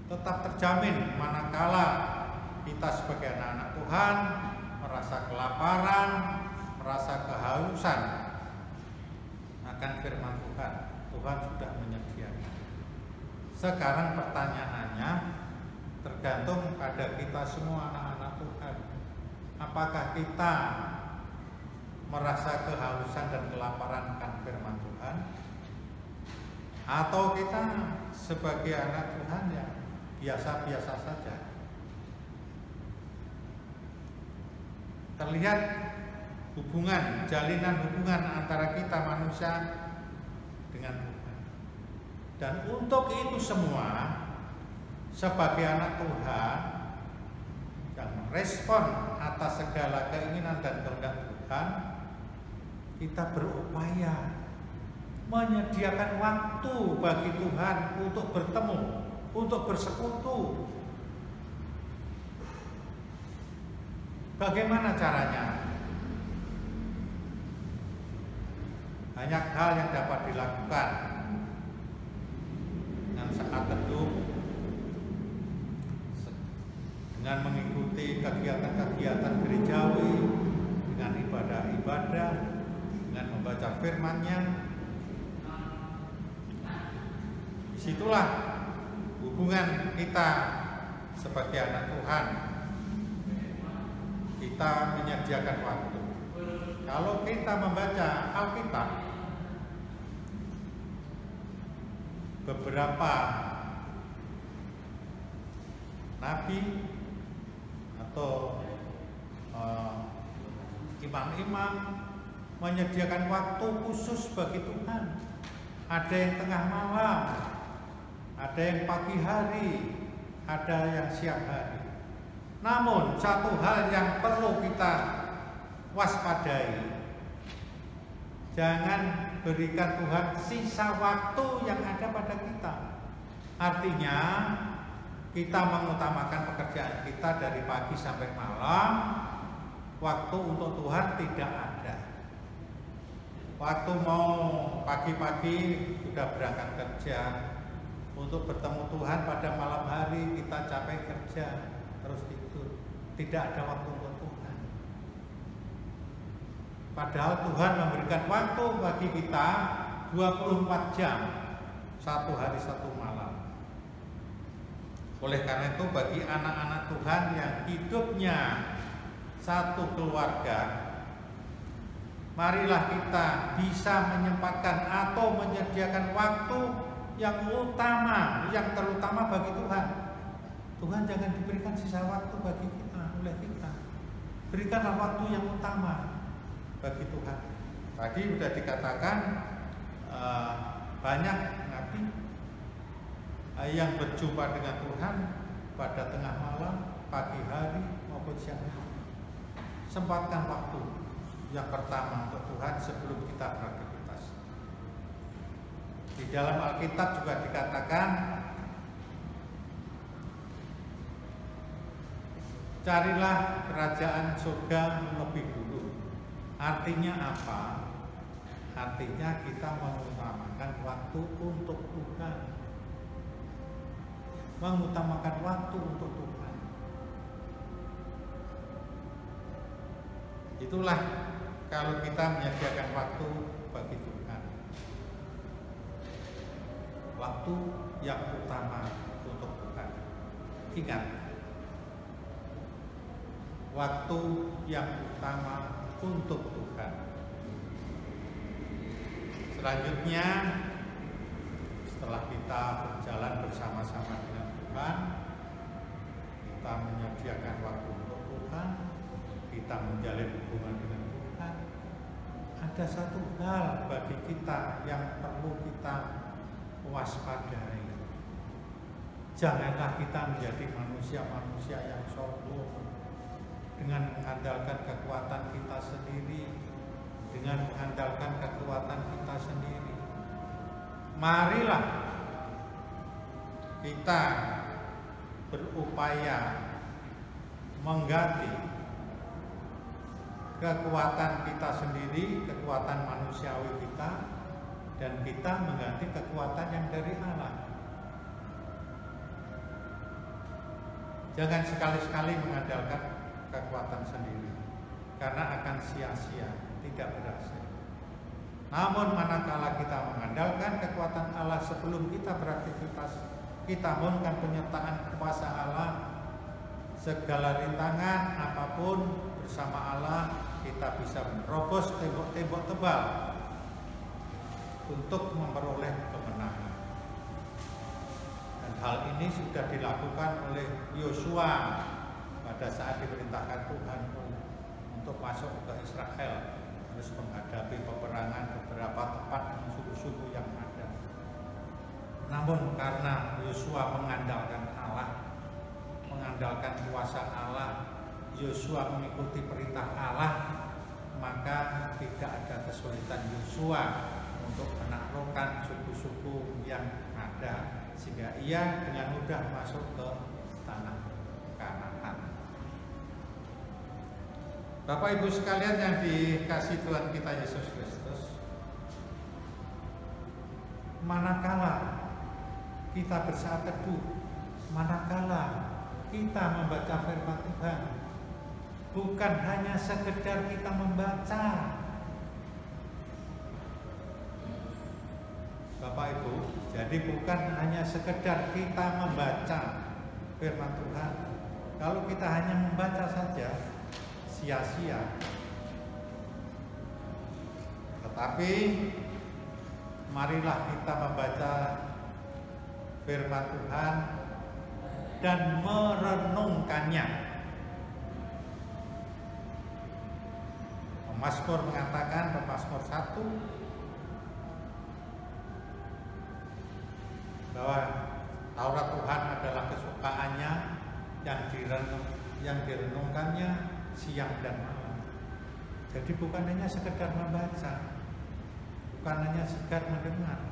Tetap terjamin manakala kita sebagai anak-anak Tuhan merasa kelaparan, merasa kehausan akan firman Tuhan. Tuhan sudah menyediakan. Sekarang pertanyaannya tergantung pada kita semua anak-anak Tuhan. Apakah kita merasa kehausan dan kelaparan akan firman Tuhan? Atau kita sebagai anak Tuhan yang biasa-biasa saja? Terlihat hubungan, jalinan hubungan antara kita manusia dengan Tuhan. Dan untuk itu semua, sebagai anak Tuhan yang merespon atas segala keinginan dan kehendak Tuhan, kita berupaya menyediakan waktu bagi Tuhan untuk bertemu, untuk bersekutu. Bagaimana caranya? Banyak hal yang dapat dilakukan dengan saat teduh, dengan mengikuti kegiatan-kegiatan gerejawi, dengan ibadah-ibadah, dengan membaca firman-Nya. Disitulah hubungan kita sebagai anak Tuhan. Kita menyediakan waktu. Kalau kita membaca Alkitab, beberapa nabi atau imam-imam menyediakan waktu khusus bagi Tuhan. Ada yang tengah malam, ada yang pagi hari, ada yang siang hari. Namun satu hal yang perlu kita waspadai, jangan berikan Tuhan sisa waktu yang ada pada kita. Artinya kita mengutamakan pekerjaan kita dari pagi sampai malam, waktu untuk Tuhan tidak ada. Waktu mau pagi-pagi sudah berangkat kerja, untuk bertemu Tuhan pada malam hari, kita capek kerja, terus tidur, tidak ada waktu buat Tuhan. Padahal Tuhan memberikan waktu bagi kita 24 jam, satu hari satu malam. Oleh karena itu, bagi anak-anak Tuhan yang hidupnya satu keluarga, marilah kita bisa menyempatkan atau menyediakan waktu yang utama, yang terutama bagi Tuhan. Tuhan jangan diberikan sisa waktu bagi kita, oleh kita. Berikanlah waktu yang utama bagi Tuhan. Tadi sudah dikatakan banyak nabi yang berjumpa dengan Tuhan pada tengah malam, pagi hari maupun siang hari. Sempatkan waktu yang pertama untuk Tuhan sebelum kita beraktivitas. Di dalam Alkitab juga dikatakan, carilah kerajaan surga lebih dulu. Artinya apa? Artinya kita mengutamakan waktu untuk Tuhan. Mengutamakan waktu untuk Tuhan. Itulah kalau kita menyediakan waktu bagi Tuhan. Waktu yang utama untuk Tuhan. Ingat, waktu yang utama untuk Tuhan. Selanjutnya, setelah kita berjalan bersama-sama dengan Tuhan, kita menyediakan waktu untuk Tuhan, kita menjalin hubungan dengan Tuhan. Ada satu hal bagi kita yang perlu kita waspadai. Janganlah kita menjadi manusia-manusia yang sombong dengan mengandalkan kekuatan kita sendiri, dengan mengandalkan kekuatan kita sendiri. Marilah kita berupaya mengganti kekuatan kita sendiri, kekuatan manusiawi kita, dan kita mengganti kekuatan yang dari Allah. Jangan sekali-sekali mengandalkan kekuatan sendiri, karena akan sia-sia, tidak berhasil. Namun manakala kita mengandalkan kekuatan Allah sebelum kita beraktivitas, kita mohonkan penyertaan kuasa Allah, segala rintangan apapun bersama Allah, kita bisa menerobos tembok-tembok tebal untuk memperoleh kemenangan. Dan hal ini sudah dilakukan oleh Yosua pada saat diperintahkan Tuhan untuk masuk ke Israel, harus menghadapi peperangan beberapa tempat dan suku-suku yang ada. Namun karena Yosua mengandalkan Allah, mengandalkan kuasa Allah, Yosua mengikuti perintah Allah, maka tidak ada kesulitan Yosua untuk menaklukkan suku-suku yang ada, sehingga ia dengan mudah masuk ke tanah Kanaan. Bapak Ibu sekalian yang dikasihi Tuhan kita Yesus Kristus, manakala kita bersaat teduh, manakala kita membaca firman Tuhan, bukan hanya sekedar kita membaca. Bapak Ibu, jadi bukan hanya sekedar kita membaca firman Tuhan. Kalau kita hanya membaca saja, sia-sia. Tetapi marilah kita membaca firman Tuhan dan merenungkannya. Mazmur mengatakan, Mazmur 1, bahwa Taurat Tuhan adalah kesukaannya, yang direnungkannya siang dan malam. Jadi bukan hanya sekedar membaca, bukan hanya sekedar mendengar,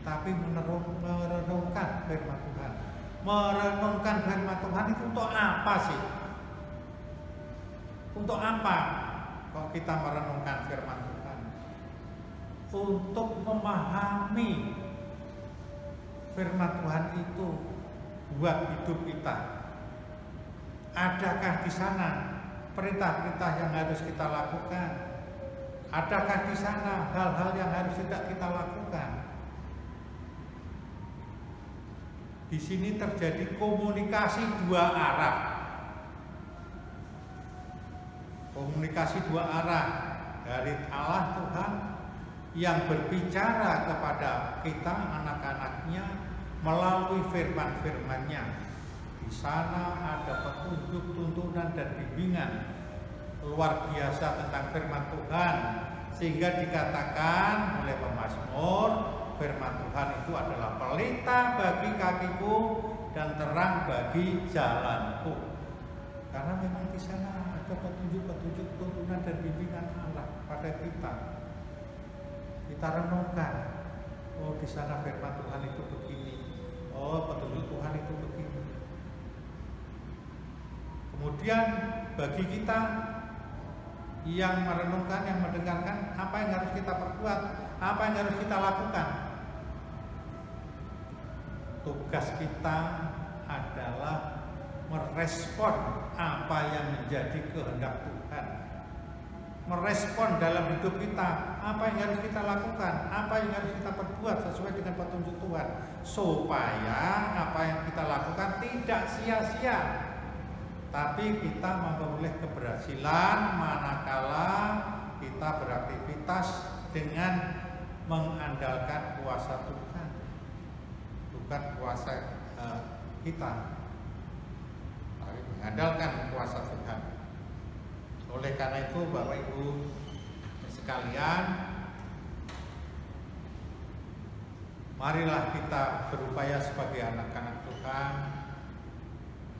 tapi merenungkan firman Tuhan. Merenungkan firman Tuhan itu untuk apa sih? Untuk apa kok kita merenungkan firman Tuhan? Untuk memahami firman Tuhan itu buat hidup kita? Adakah di sana perintah-perintah yang harus kita lakukan? Adakah di sana hal-hal yang harus tidak kita lakukan? Di sini terjadi komunikasi dua arah. Komunikasi dua arah dari Allah Tuhan yang berbicara kepada kita anak-anaknya melalui firman-firman-Nya. Di sana ada petunjuk, tuntunan dan bimbingan luar biasa tentang firman Tuhan, sehingga dikatakan oleh pemazmur, firman Tuhan itu adalah pelita bagi kakiku dan terang bagi jalanku. Karena memang di sana ada petunjuk-petunjuk, tuntunan dan bimbingan Allah pada kita. Kita renungkan, oh di sana firman Tuhan itu begini, oh petunjuk Tuhan itu begini. Kemudian bagi kita yang merenungkan, yang mendengarkan, apa yang harus kita perbuat, apa yang harus kita lakukan. Tugas kita adalah merespon apa yang menjadi kehendak Tuhan. Merespon dalam hidup kita, apa yang harus kita lakukan, apa yang harus kita perbuat sesuai dengan petunjuk Tuhan, supaya apa yang kita lakukan tidak sia-sia, tapi kita memperoleh keberhasilan manakala kita beraktivitas dengan mengandalkan kuasa Tuhan, bukan kuasa kita, tapi mengandalkan kuasa Tuhan. Oleh karena itu Bapak Ibu sekalian, marilah kita berupaya sebagai anak-anak Tuhan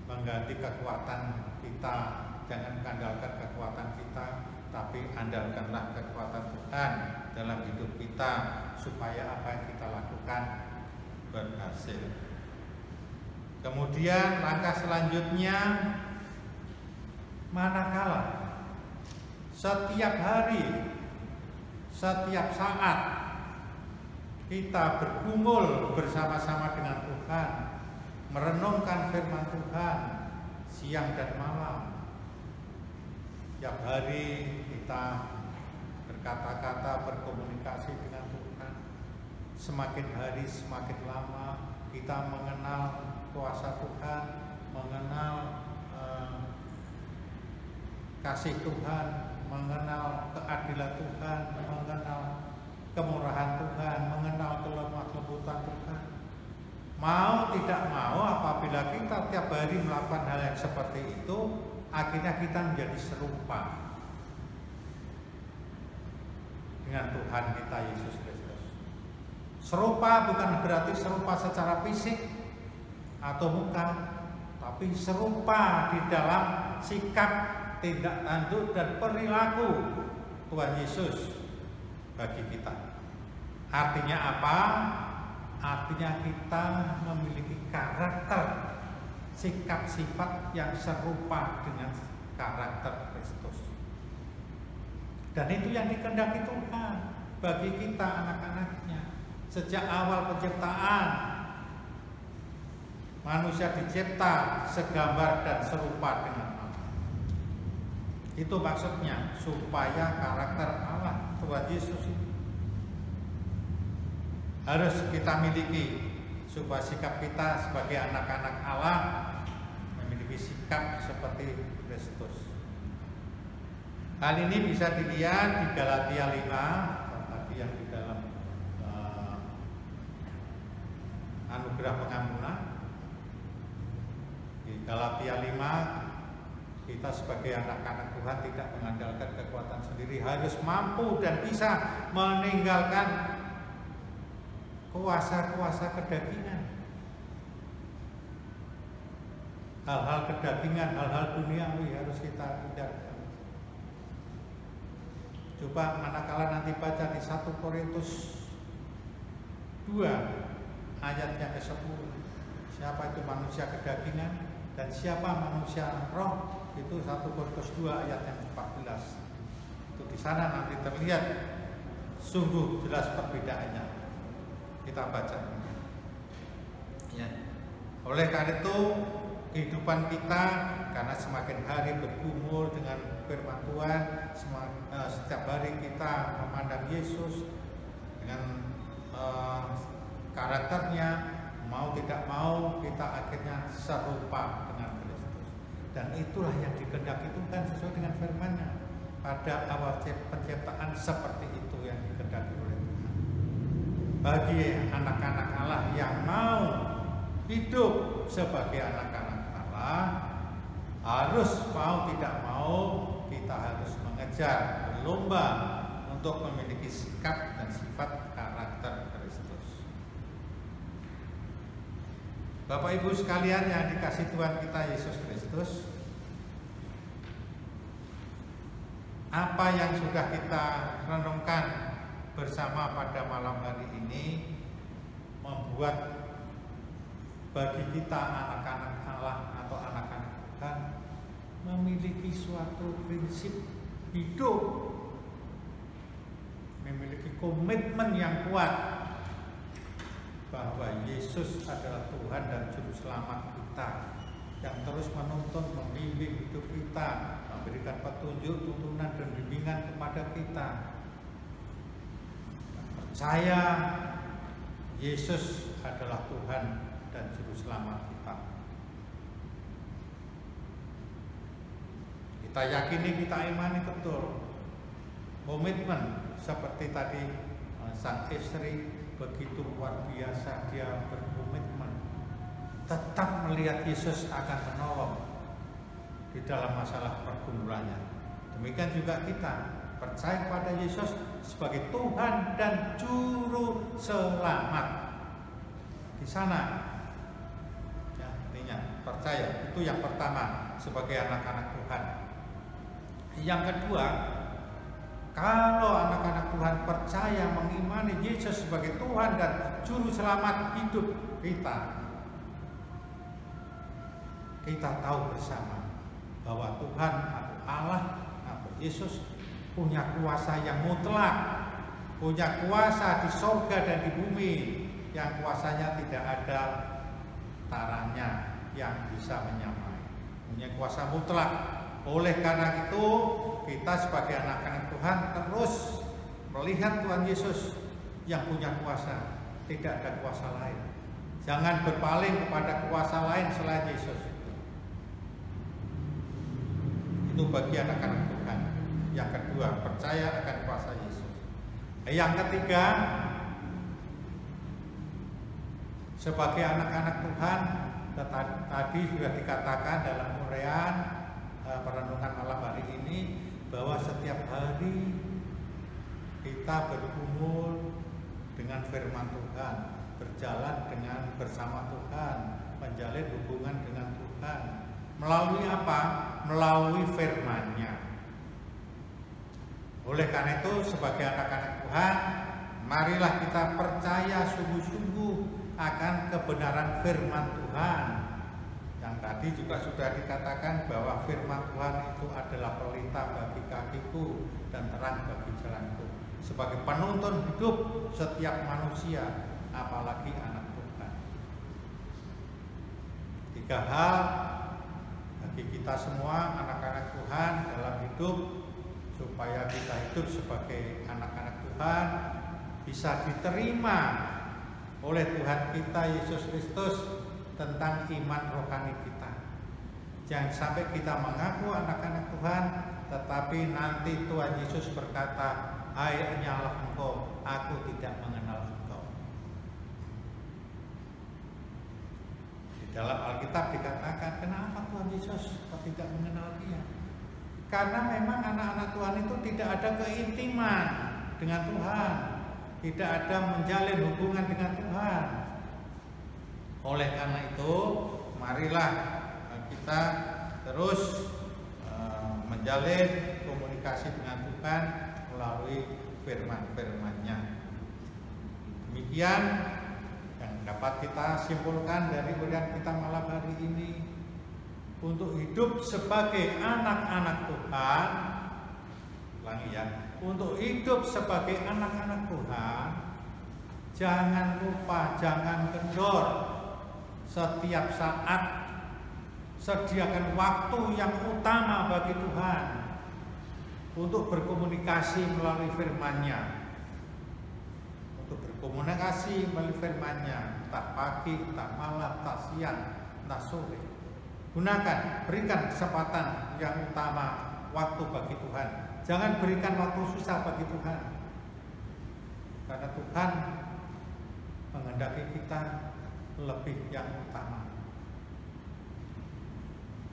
mengganti kekuatan kita. Jangan mengandalkan kekuatan kita, tapi andalkanlah kekuatan Tuhan dalam hidup kita, supaya apa yang kita lakukan berhasil. Kemudian langkah selanjutnya, manakala setiap hari, setiap saat kita bergumul bersama-sama dengan Tuhan, merenungkan firman Tuhan siang dan malam. Setiap hari kita berkata-kata, berkomunikasi dengan Tuhan. Semakin hari semakin lama kita mengenal kuasa Tuhan, mengenal kasih Tuhan, mengenal keadilan Tuhan, mengenal kemurahan Tuhan, mengenal kelemah lembutan Tuhan. Mau tidak mau, apabila kita tiap hari melakukan hal yang seperti itu, akhirnya kita menjadi serupa dengan Tuhan kita Yesus Kristus. Serupa bukan berarti serupa secara fisik atau muka, tapi serupa di dalam sikap, tindak tanduk dan perilaku Tuhan Yesus bagi kita. Artinya apa? Artinya kita memiliki karakter, sikap sifat yang serupa dengan karakter Kristus. Dan itu yang dikehendaki Tuhan bagi kita anak-anaknya. Sejak awal penciptaan, manusia dicipta segambar dan serupa dengan Allah. Itu maksudnya, supaya karakter Allah Tuhan Yesus itu harus kita miliki, supaya sikap kita sebagai anak-anak Allah memiliki sikap seperti Kristus. Hal ini bisa dilihat di Galatia 5, tadi yang di dalam anugerah pengampunan. Di Galatia 5, kita sebagai anak-anak Tuhan tidak mengandalkan kekuatan sendiri, harus mampu dan bisa meninggalkan kuasa-kuasa kedagingan, hal-hal kedagingan, hal-hal duniawi harus kita tinggalkan. Coba manakala nanti baca di 1 Korintus 2 ayat yang ke-10, siapa itu manusia kedagingan dan siapa manusia roh, itu 1 Korintus 2 ayat yang ke-14. Itu di sana nanti terlihat sungguh jelas perbedaannya. Kita baca. Ya. Oleh karena itu kehidupan kita karena semakin hari bergumul dengan firman Tuhan, setiap hari kita memandang Yesus dengan karakternya, mau tidak mau kita akhirnya serupa dengan Kristus. Dan itulah yang dikehendaki Tuhan sesuai dengan firman-Nya. Pada awal penciptaan seperti itu yang dikehendaki oleh Tuhan. Bagi anak-anak Allah yang mau hidup sebagai anak-anak Allah, harus mau tidak mau kita harus mengejar, berlomba untuk memiliki sikap dan sifat karakter Kristus. Bapak Ibu sekalian yang dikasihi Tuhan kita Yesus Kristus, apa yang sudah kita renungkan bersama pada malam hari ini membuat bagi kita anak-anak Allah atau anak-anak Tuhan memiliki suatu prinsip hidup, memiliki komitmen yang kuat bahwa Yesus adalah Tuhan dan Juru Selamat kita yang terus menuntun, membimbing hidup kita, memberikan petunjuk, tuntunan dan bimbingan kepada kita. Percaya Yesus adalah Tuhan dan Juru Selamat kita. Kita yakini, kita imani betul. Komitmen seperti tadi sang istri begitu luar biasa, dia berkomitmen tetap melihat Yesus akan menolong di dalam masalah pergumulannya. Demikian juga kita percaya pada Yesus sebagai Tuhan dan Juru Selamat. Di sana ya, intinya percaya, itu yang pertama sebagai anak-anak Tuhan. Yang kedua, kalau anak-anak Tuhan percaya mengimani Yesus sebagai Tuhan dan Juru Selamat hidup kita, kita tahu bersama bahwa Tuhan atau Allah atau Yesus punya kuasa yang mutlak, punya kuasa di surga dan di bumi, yang kuasanya tidak ada taranya yang bisa menyamai, punya kuasa mutlak. Oleh karena itu kita sebagai anak-anak Tuhan terus melihat Tuhan Yesus yang punya kuasa, tidak ada kuasa lain. Jangan berpaling kepada kuasa lain selain Yesus. Itu bagi anak-anak Tuhan. Yang kedua, percaya akan kuasa Yesus. Yang ketiga, sebagai anak-anak Tuhan, tadi sudah dikatakan dalam uraian perenungan malam hari ini bahwa setiap hari kita bergumul dengan firman Tuhan, berjalan dengan bersama Tuhan, menjalin hubungan dengan Tuhan. Melalui apa? Melalui firman-Nya. Oleh karena itu sebagai anak-anak Tuhan, marilah kita percaya sungguh-sungguh akan kebenaran firman Tuhan. Yang tadi juga sudah dikatakan bahwa firman Tuhan itu adalah pelita bagi kakiku dan terang bagi jalanku, sebagai penuntun hidup setiap manusia, apalagi anak Tuhan. 3 hal bagi kita semua anak-anak Tuhan dalam hidup, supaya kita hidup sebagai anak-anak Tuhan bisa diterima oleh Tuhan kita Yesus Kristus tentang iman rohani kita. Jangan sampai kita mengaku anak-anak Tuhan, tetapi nanti Tuhan Yesus berkata, "Hai hanyalah engkau, aku tidak mengenal engkau." Di dalam Alkitab dikatakan, kenapa Tuhan Yesus kok tidak mengenal dia? Karena memang anak-anak Tuhan itu tidak ada keintiman dengan Tuhan, tidak ada menjalin hubungan dengan Tuhan. Oleh karena itu, marilah kita terus menjalin komunikasi dengan Tuhan melalui firman-firman-Nya. Demikian yang dapat kita simpulkan dari uraian kita malam hari ini. Untuk hidup sebagai anak-anak Tuhan, ulangi ya, untuk hidup sebagai anak-anak Tuhan, jangan lupa, jangan kendor setiap saat sediakan waktu yang utama bagi Tuhan untuk berkomunikasi melalui firman-Nya. Untuk berkomunikasi melalui firman-Nya, entah pagi, entah malam, entah siang, entah sore. Gunakan, berikan kesempatan yang utama waktu bagi Tuhan. Jangan berikan waktu susah bagi Tuhan. Karena Tuhan menghendaki kita lebih yang utama.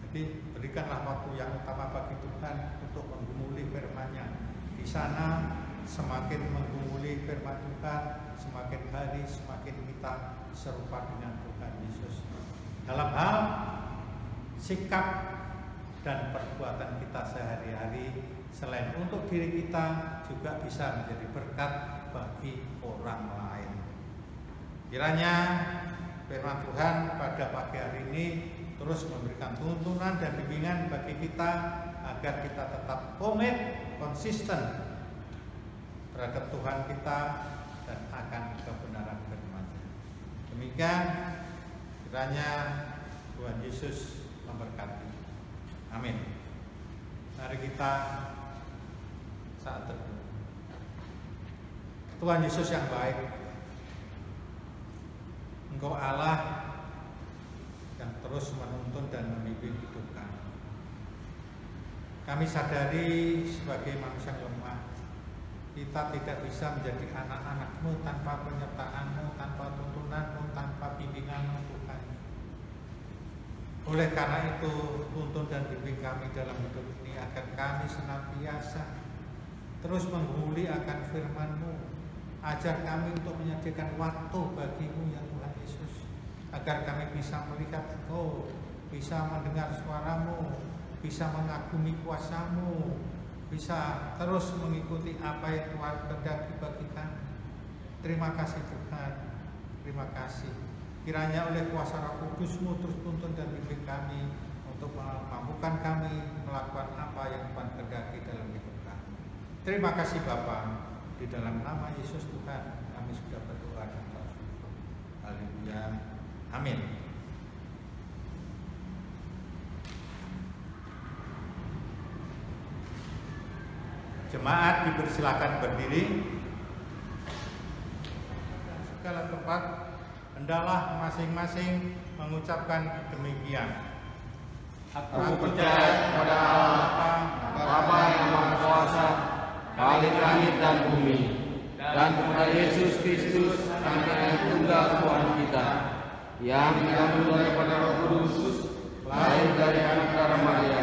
Jadi berikanlah waktu yang utama bagi Tuhan untuk menggumuli firman-Nya. Di sana semakin menggumuli firman Tuhan, semakin hari semakin kita serupa dengan Tuhan Yesus. Dalam hal sikap dan perbuatan kita sehari-hari, selain untuk diri kita, juga bisa menjadi berkat bagi orang lain. Kiranya firman Tuhan pada pagi hari ini terus memberikan tuntunan dan bimbingan bagi kita agar kita tetap komit, konsisten terhadap Tuhan kita dan akan kebenaran firman-Nya. Demikian kiranya Tuhan Yesus memberkati. Amin. Mari kita saat teduh. Tuhan Yesus yang baik, Engkau Allah yang terus menuntun dan membimbing hidup kami. Kami sadari sebagai manusia lemah, kita tidak bisa menjadi anak-anak-Mu tanpa penyertaan-Mu, tanpa tuntunan-Mu, tanpa bimbingan-Mu Tuhan. Oleh karena itu, tuntun dan bimbing kami dalam hidup ini agar kami senantiasa terus menggumuli akan firman-Mu. Ajar kami untuk menyediakan waktu bagi-Mu ya Tuhan Yesus, agar kami bisa melihat Engkau, bisa mendengar suara-Mu, bisa mengagumi kuasa-Mu, bisa terus mengikuti apa yang Tuhan kehendaki bagi kami. Terima kasih Tuhan, terima kasih. Kiranya oleh kuasa Roh Kudus-Mu terus tuntun dan bimbing kami untuk memampukan kami melakukan apa yang Tuhan kehendaki dalam hidup kami. Terima kasih Bapa, di dalam nama Yesus Tuhan kami sudah berdoa dan bersyukur. Haleluya, amin. Jemaat dipersilakan berdiri. Segala tempat hendaklah masing-masing mengucapkan demikian. Aku percaya kepada Allah Bapa yang Maha Kuasa, Khalik langit dan bumi, dan kepada Yesus Kristus, Anak yang tunggal Tuhan kita, yang dikandung daripada Roh Kudus, lahir dari anak darah Maria,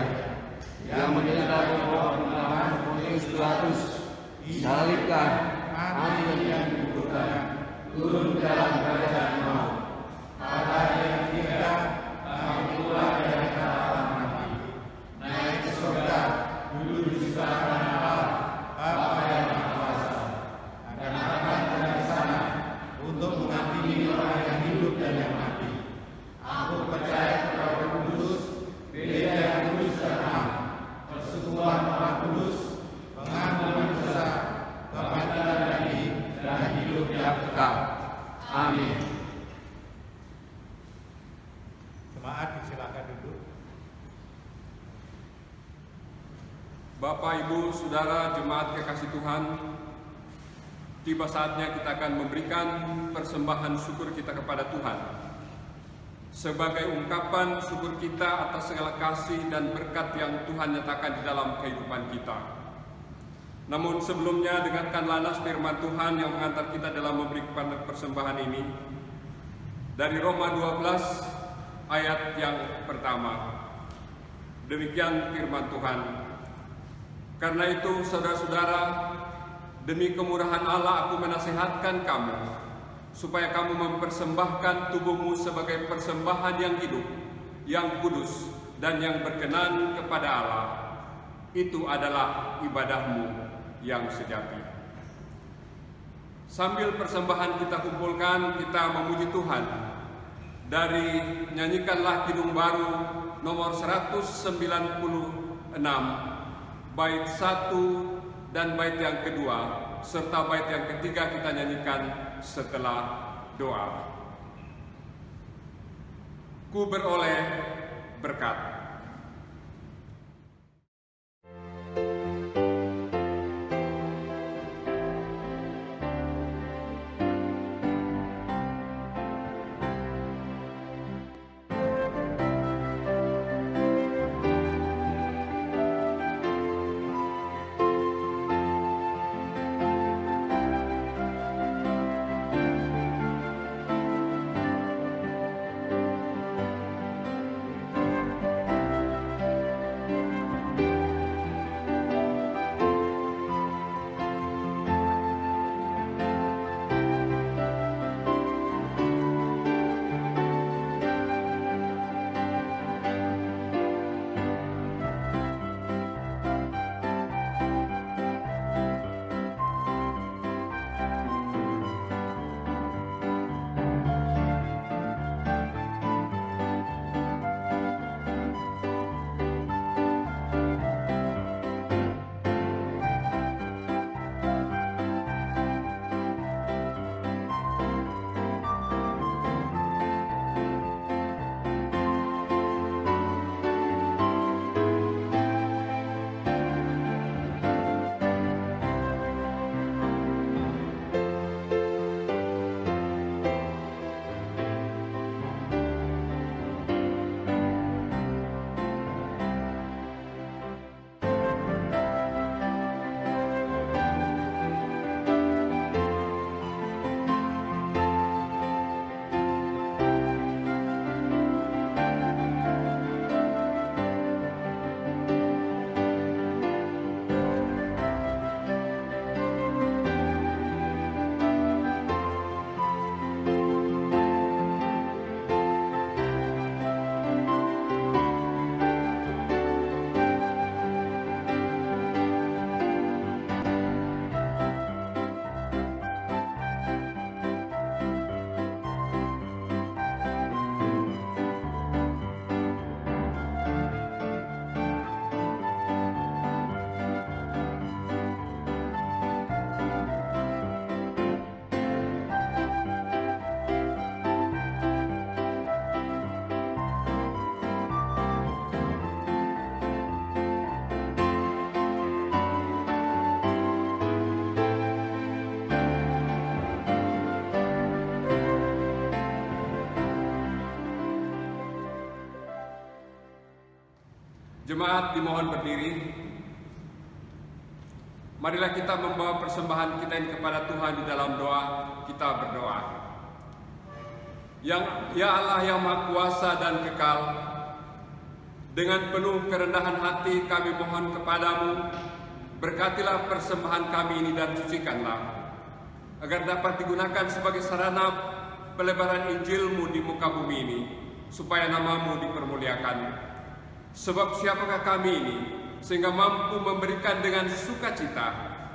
yang menderita di bawah pemerintahan Pontius Pilatus, disalibkan, mati dan dikuburkan, turun dalam kerajaan maut. Pada hari yang ketiga, bangkit pula dari antara mati, naik ke surga, duduk di sebelah kanan Allah, Bapa yang Maha Kuasa, akan datang dari sana untuk mengadili orang yang hidup dan yang mati. Aku percaya kepada Roh Kudus, Gereja yang kudus dan am, persekutuan Orang Kudus, pengampunan dosa, kebangkitan dari dan hidup yang kekal. Amin. Jemaat disilakan duduk. Bapak, Ibu, Saudara, jemaat kekasih Tuhan, tiba saatnya kita akan memberikan persembahan syukur kita kepada Tuhan sebagai ungkapan syukur kita atas segala kasih dan berkat yang Tuhan nyatakan di dalam kehidupan kita. Namun sebelumnya, dengarkanlah nas firman Tuhan yang mengantar kita dalam memberikan persembahan ini dari Roma 12 ayat yang pertama. Demikian firman Tuhan. Karena itu, saudara-saudara, demi kemurahan Allah aku menasihatkan kamu, supaya kamu mempersembahkan tubuhmu sebagai persembahan yang hidup, yang kudus, dan yang berkenan kepada Allah. Itu adalah ibadahmu yang sejati. Sambil persembahan kita kumpulkan, kita memuji Tuhan dari Nyanyikanlah Kidung Baru nomor 196, bait 1 dan bait yang kedua, serta bait yang ketiga kita nyanyikan setelah doa. ku beroleh berkat. Jemaat dimohon berdiri. Marilah kita membawa persembahan kita ini kepada Tuhan di dalam doa. Kita berdoa. Ya Allah yang Maha Kuasa dan kekal, dengan penuh kerendahan hati kami mohon kepadamu, berkatilah persembahan kami ini dan sucikanlah, agar dapat digunakan sebagai sarana pelebaran Injil-Mu di muka bumi ini, supaya nama-Mu dipermuliakan. Sebab siapakah kami ini, sehingga mampu memberikan dengan sukacita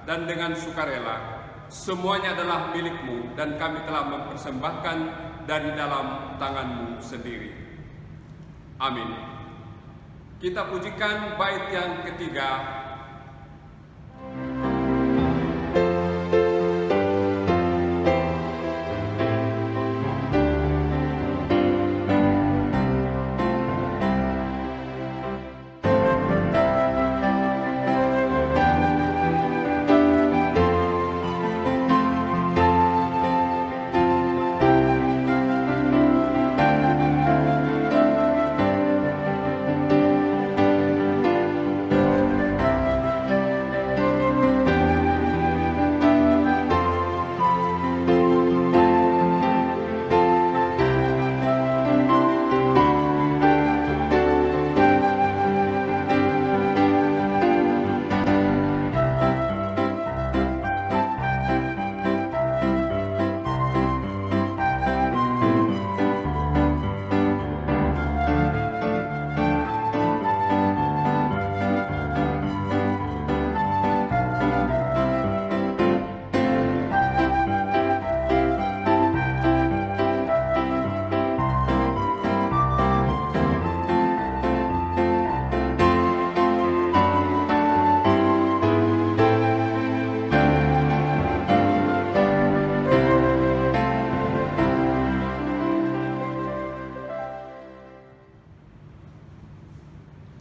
dan dengan sukarela? Semuanya adalah milik-Mu, dan kami telah mempersembahkan dari dalam tangan-Mu sendiri. Amin. Kita pujikan bait yang ketiga.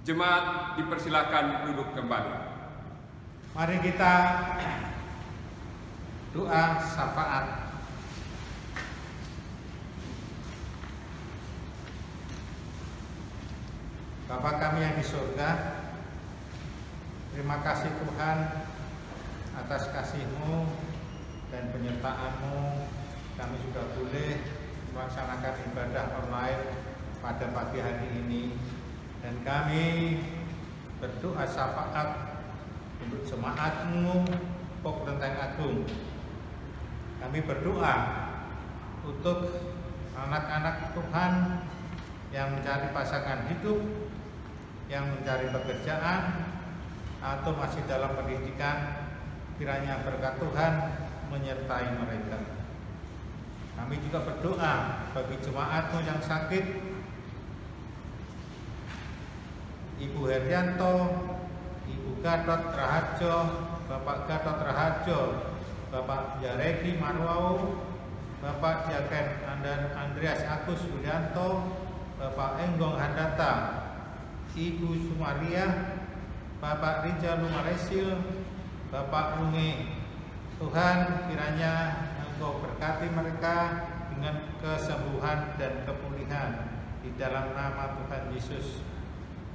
Jemaat dipersilakan duduk kembali. Mari kita doa syafaat. Bapa kami yang di surga, terima kasih Tuhan atas kasih-Mu dan penyertaan-Mu. Kami sudah boleh melaksanakan ibadah online pada pagi hari ini, dan kami berdoa syafaat untuk jemaat-Mu Pok Kelenteng Agung. Kami berdoa untuk anak-anak Tuhan yang mencari pasangan hidup, yang mencari pekerjaan, atau masih dalam pendidikan. Kiranya berkat Tuhan menyertai mereka. Kami juga berdoa bagi jemaat-Mu yang sakit, Ibu Herianto, Ibu Gatot Raharjo, Bapak Gatot Raharjo, Bapak Yaredi Marwau, Bapak Diaken Andreas Agus Yulianto, Bapak Enggong Handata, Ibu Sumaria, Bapak Rijal Lumaresil, Bapak Unge. Tuhan, kiranya Engkau berkati mereka dengan kesembuhan dan kepulihan di dalam nama Tuhan Yesus.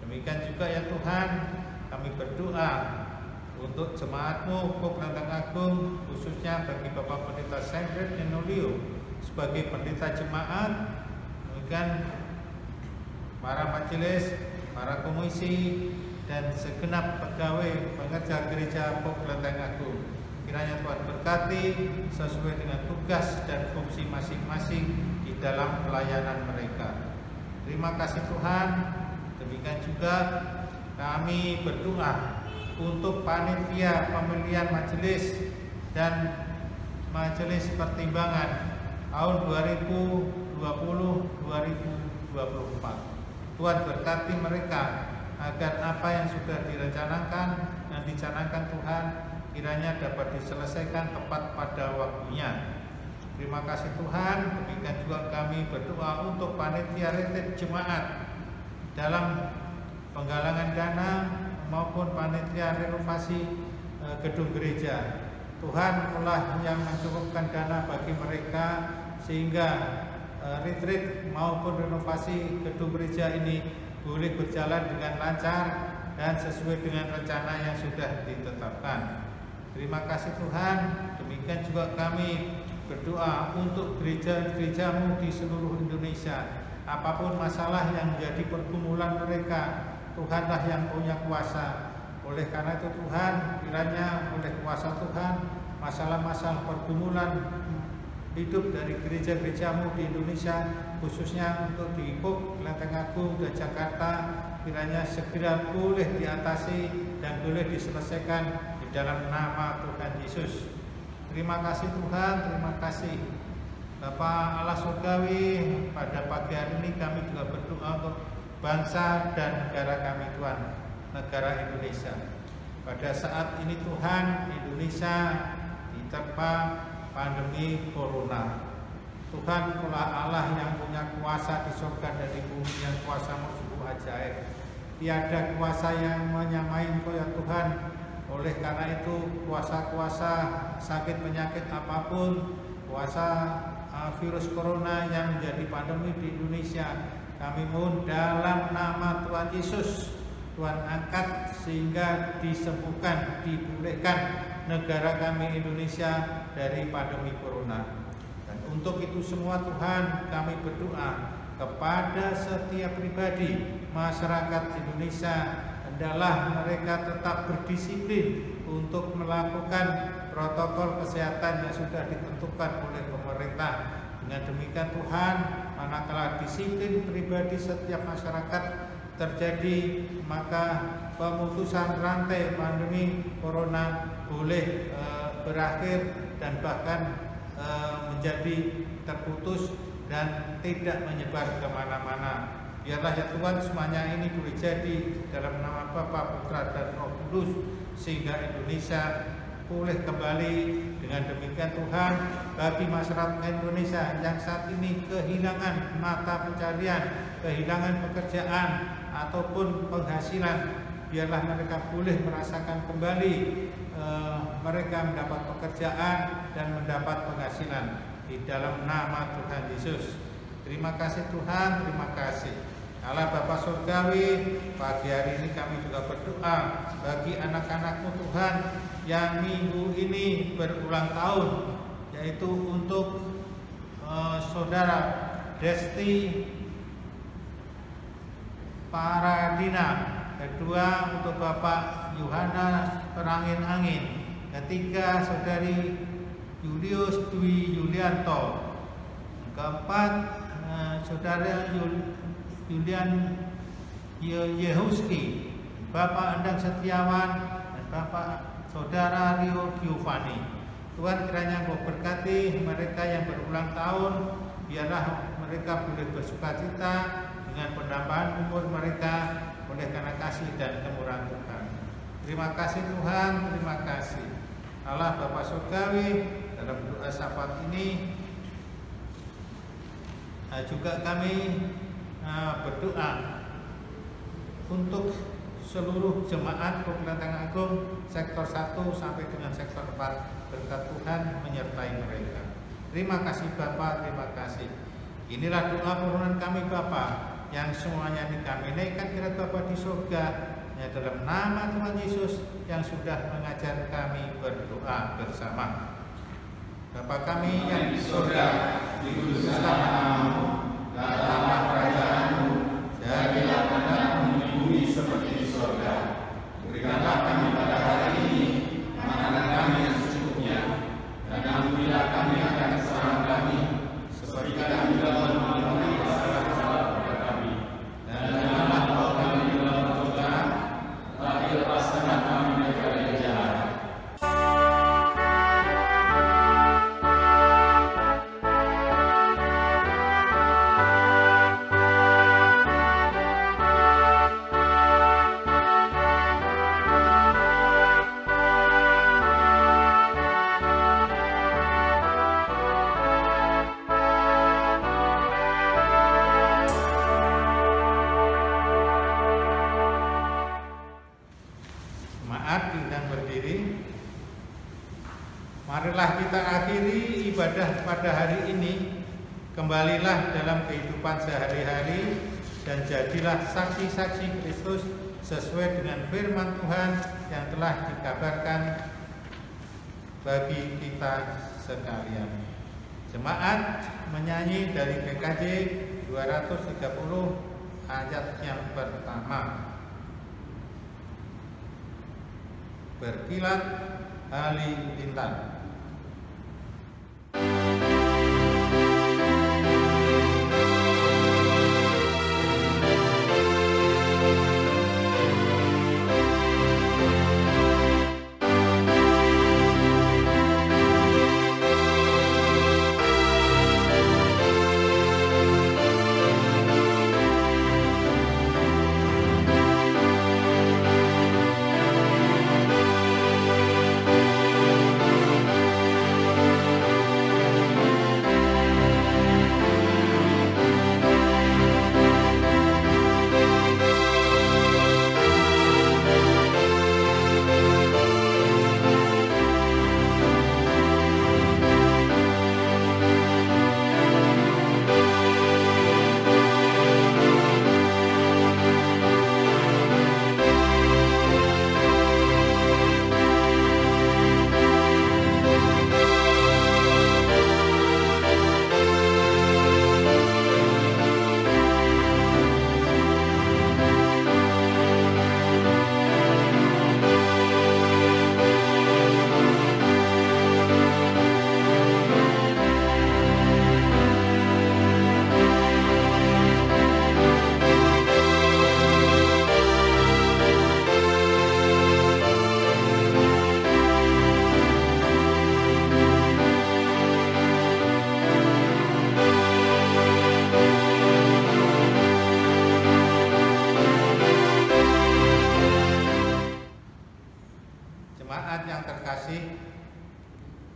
Demikian juga ya Tuhan, kami berdoa untuk jemaat-Mu Pok Kelenteng Agung, khususnya bagi Bapak Pendeta Sengret Nenolio sebagai pendeta jemaat, demikian para majelis, para komisi, dan segenap pegawai pengerja gereja Pok Kelenteng Agung. Kiranya Tuhan berkati sesuai dengan tugas dan fungsi masing-masing di dalam pelayanan mereka. Terima kasih Tuhan. Demikian juga kami berdoa untuk panitia pemilihan majelis dan majelis pertimbangan tahun 2020-2024. Tuhan berkati mereka agar apa yang sudah direncanakan dan dicanangkan Tuhan kiranya dapat diselesaikan tepat pada waktunya. Terima kasih Tuhan. Demikian juga kami berdoa untuk panitia retret jemaat dalam penggalangan dana maupun panitia renovasi gedung gereja. Tuhan telah yang mencukupkan dana bagi mereka sehingga retreat maupun renovasi gedung gereja ini boleh berjalan dengan lancar dan sesuai dengan rencana yang sudah ditetapkan. Terima kasih Tuhan. Demikian juga kami berdoa untuk gereja-gereja-Mu di seluruh Indonesia. Apapun masalah yang menjadi pergumulan mereka, Tuhanlah yang punya kuasa. Oleh karena itu Tuhan, kiranya oleh kuasa Tuhan, masalah-masalah pergumulan hidup dari gereja-gereja-Mu di Indonesia, khususnya untuk di Pok Kelenteng Agung dan Jakarta, kiranya segera boleh diatasi dan boleh diselesaikan di dalam nama Tuhan Yesus. Terima kasih Tuhan, terima kasih Bapa Allah Surgawi. Pada pagi hari ini kami juga berdoa untuk bangsa dan negara kami Tuhan, negara Indonesia. Pada saat ini Tuhan, Indonesia diterpa pandemi corona. Tuhan, Kaulah Allah yang punya kuasa di surga dan di bumi, yang kuasa-Mu sungguh ajaib. Tiada kuasa yang menyamai Engkau ya Tuhan. Oleh karena itu, kuasa-kuasa sakit penyakit apapun, kuasa virus corona yang menjadi pandemi di Indonesia, kami mohon dalam nama Tuhan Yesus, Tuhan angkat sehingga disembuhkan, dipulihkan negara kami Indonesia dari pandemi corona. Dan untuk itu semua Tuhan, kami berdoa kepada setiap pribadi masyarakat Indonesia, hendaklah mereka tetap berdisiplin untuk melakukan protokol kesehatan yang sudah ditentukan oleh pemerintah. Dengan demikian Tuhan, manakala disiplin pribadi setiap masyarakat terjadi, maka pemutusan rantai pandemi corona boleh berakhir dan bahkan menjadi terputus dan tidak menyebar kemana-mana. Biarlah ya Tuhan, semuanya ini boleh jadi dalam nama Bapa, Putra, dan Roh Kudus, sehingga Indonesia pulih kembali. Dengan demikian Tuhan, bagi masyarakat Indonesia yang saat ini kehilangan mata pencarian, kehilangan pekerjaan, ataupun penghasilan, biarlah mereka boleh merasakan kembali mereka mendapat pekerjaan dan mendapat penghasilan di dalam nama Tuhan Yesus. Terima kasih Tuhan, terima kasih Allah Bapa Surgawi. Pagi hari ini kami juga berdoa bagi anak-anak-Mu Tuhan yang minggu ini berulang tahun, yaitu untuk Saudara Desti Paradina, kedua untuk Bapak Yohana Perangin-Angin, ketiga Saudari Julius Dwi Yulianto, keempat Saudara Julian Yehuski, Bapak Endang Setiawan, dan Bapak Saudara Rio Giovanni. Tuhan kiranya Engkau berkati mereka yang berulang tahun, biarlah mereka boleh bersukacita dengan penambahan umur mereka oleh karena kasih dan kemurahan Tuhan. Terima kasih Tuhan, terima kasih Allah Bapa Surgawi. Dalam doa syafaat ini juga kami berdoa untuk seluruh jemaat Pengadilan Agung sektor 1 sampai dengan sektor 4. Berkat Tuhan menyertai mereka. Terima kasih Bapa, terima kasih. Inilah doa permohonan kami Bapa, yang semuanya ini kami naikkan kepada Bapa di surga, ya dalam nama Tuhan Yesus yang sudah mengajar kami berdoa bersama. Bapa kami yang di surga, dikuduskanlah namamu, datanglah kerajaan-Mu, jadilah kehendak-Mu di bumi seperti di surga. Berikanlah kami pada hari ini makanan kami yang secukupnya, dan ampunilah kami akan kesalahan kami, seperti kami telah mengampuni kesalahan kepada kami. Dan janganlah bawa kami ke dalam pencobaan, tapi lepaskanlah kami daripada yang jahat. Marilah kita akhiri ibadah pada hari ini. Kembalilah dalam kehidupan sehari-hari dan jadilah saksi-saksi Kristus sesuai dengan firman Tuhan yang telah dikabarkan bagi kita sekalian. Jemaat menyanyi dari PKJ 230 ayat yang pertama. Berkilat halilintar.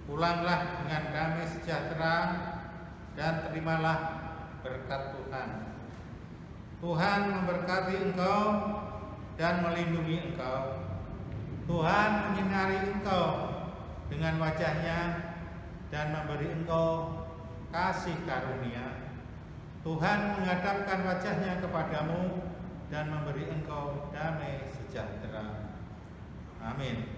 Pulanglah dengan damai sejahtera dan terimalah berkat Tuhan. Tuhan memberkati engkau dan melindungi engkau. Tuhan menyinari engkau dengan wajah-Nya dan memberi engkau kasih karunia. Tuhan menghadapkan wajah-Nya kepadamu dan memberi engkau damai sejahtera. Amin.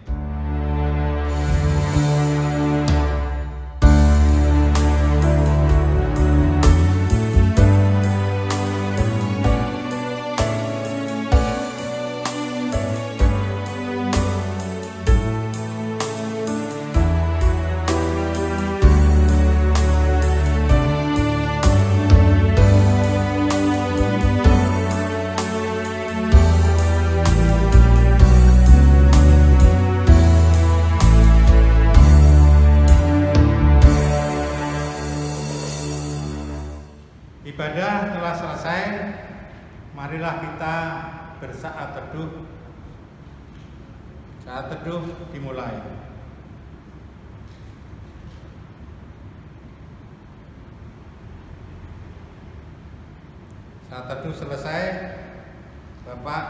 Ibadah telah selesai, marilah kita bersaat teduh. Saat teduh dimulai. Saat teduh selesai, Bapak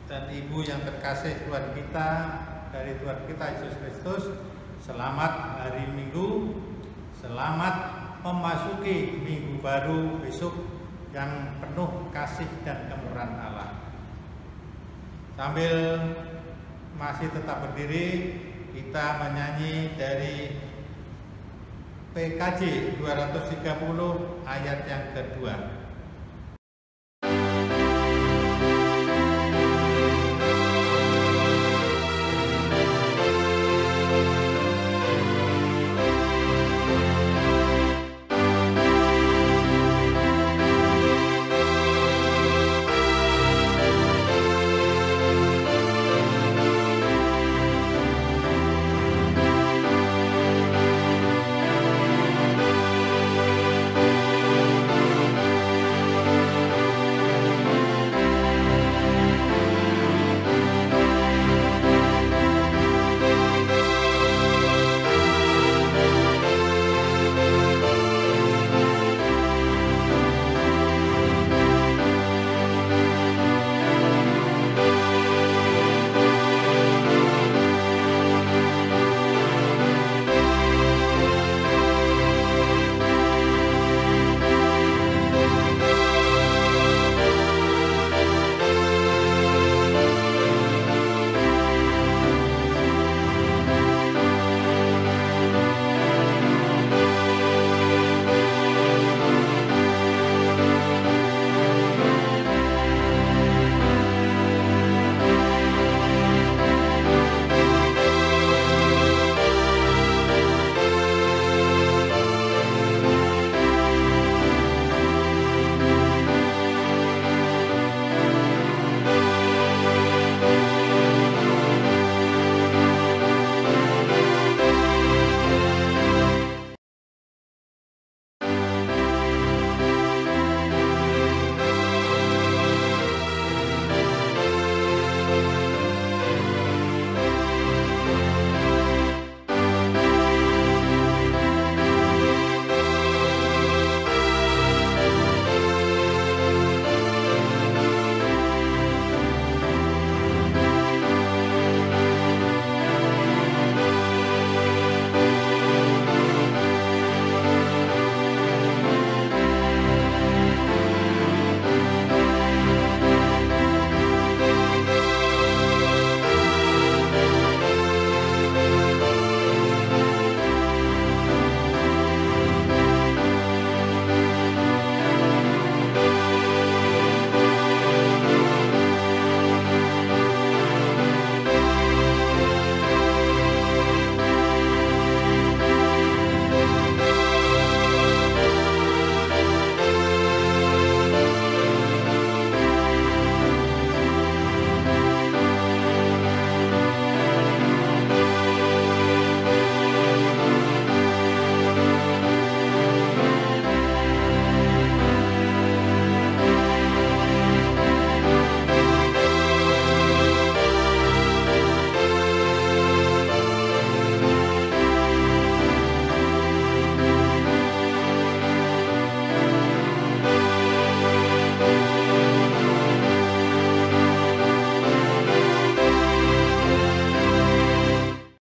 dan Ibu yang terkasih Tuhan kita, dari Tuhan kita Yesus Kristus, selamat hari Minggu, selamat memasuki minggu baru besok yang penuh kasih dan kemurahan Allah. Sambil masih tetap berdiri, kita menyanyi dari PKJ 230 ayat yang kedua.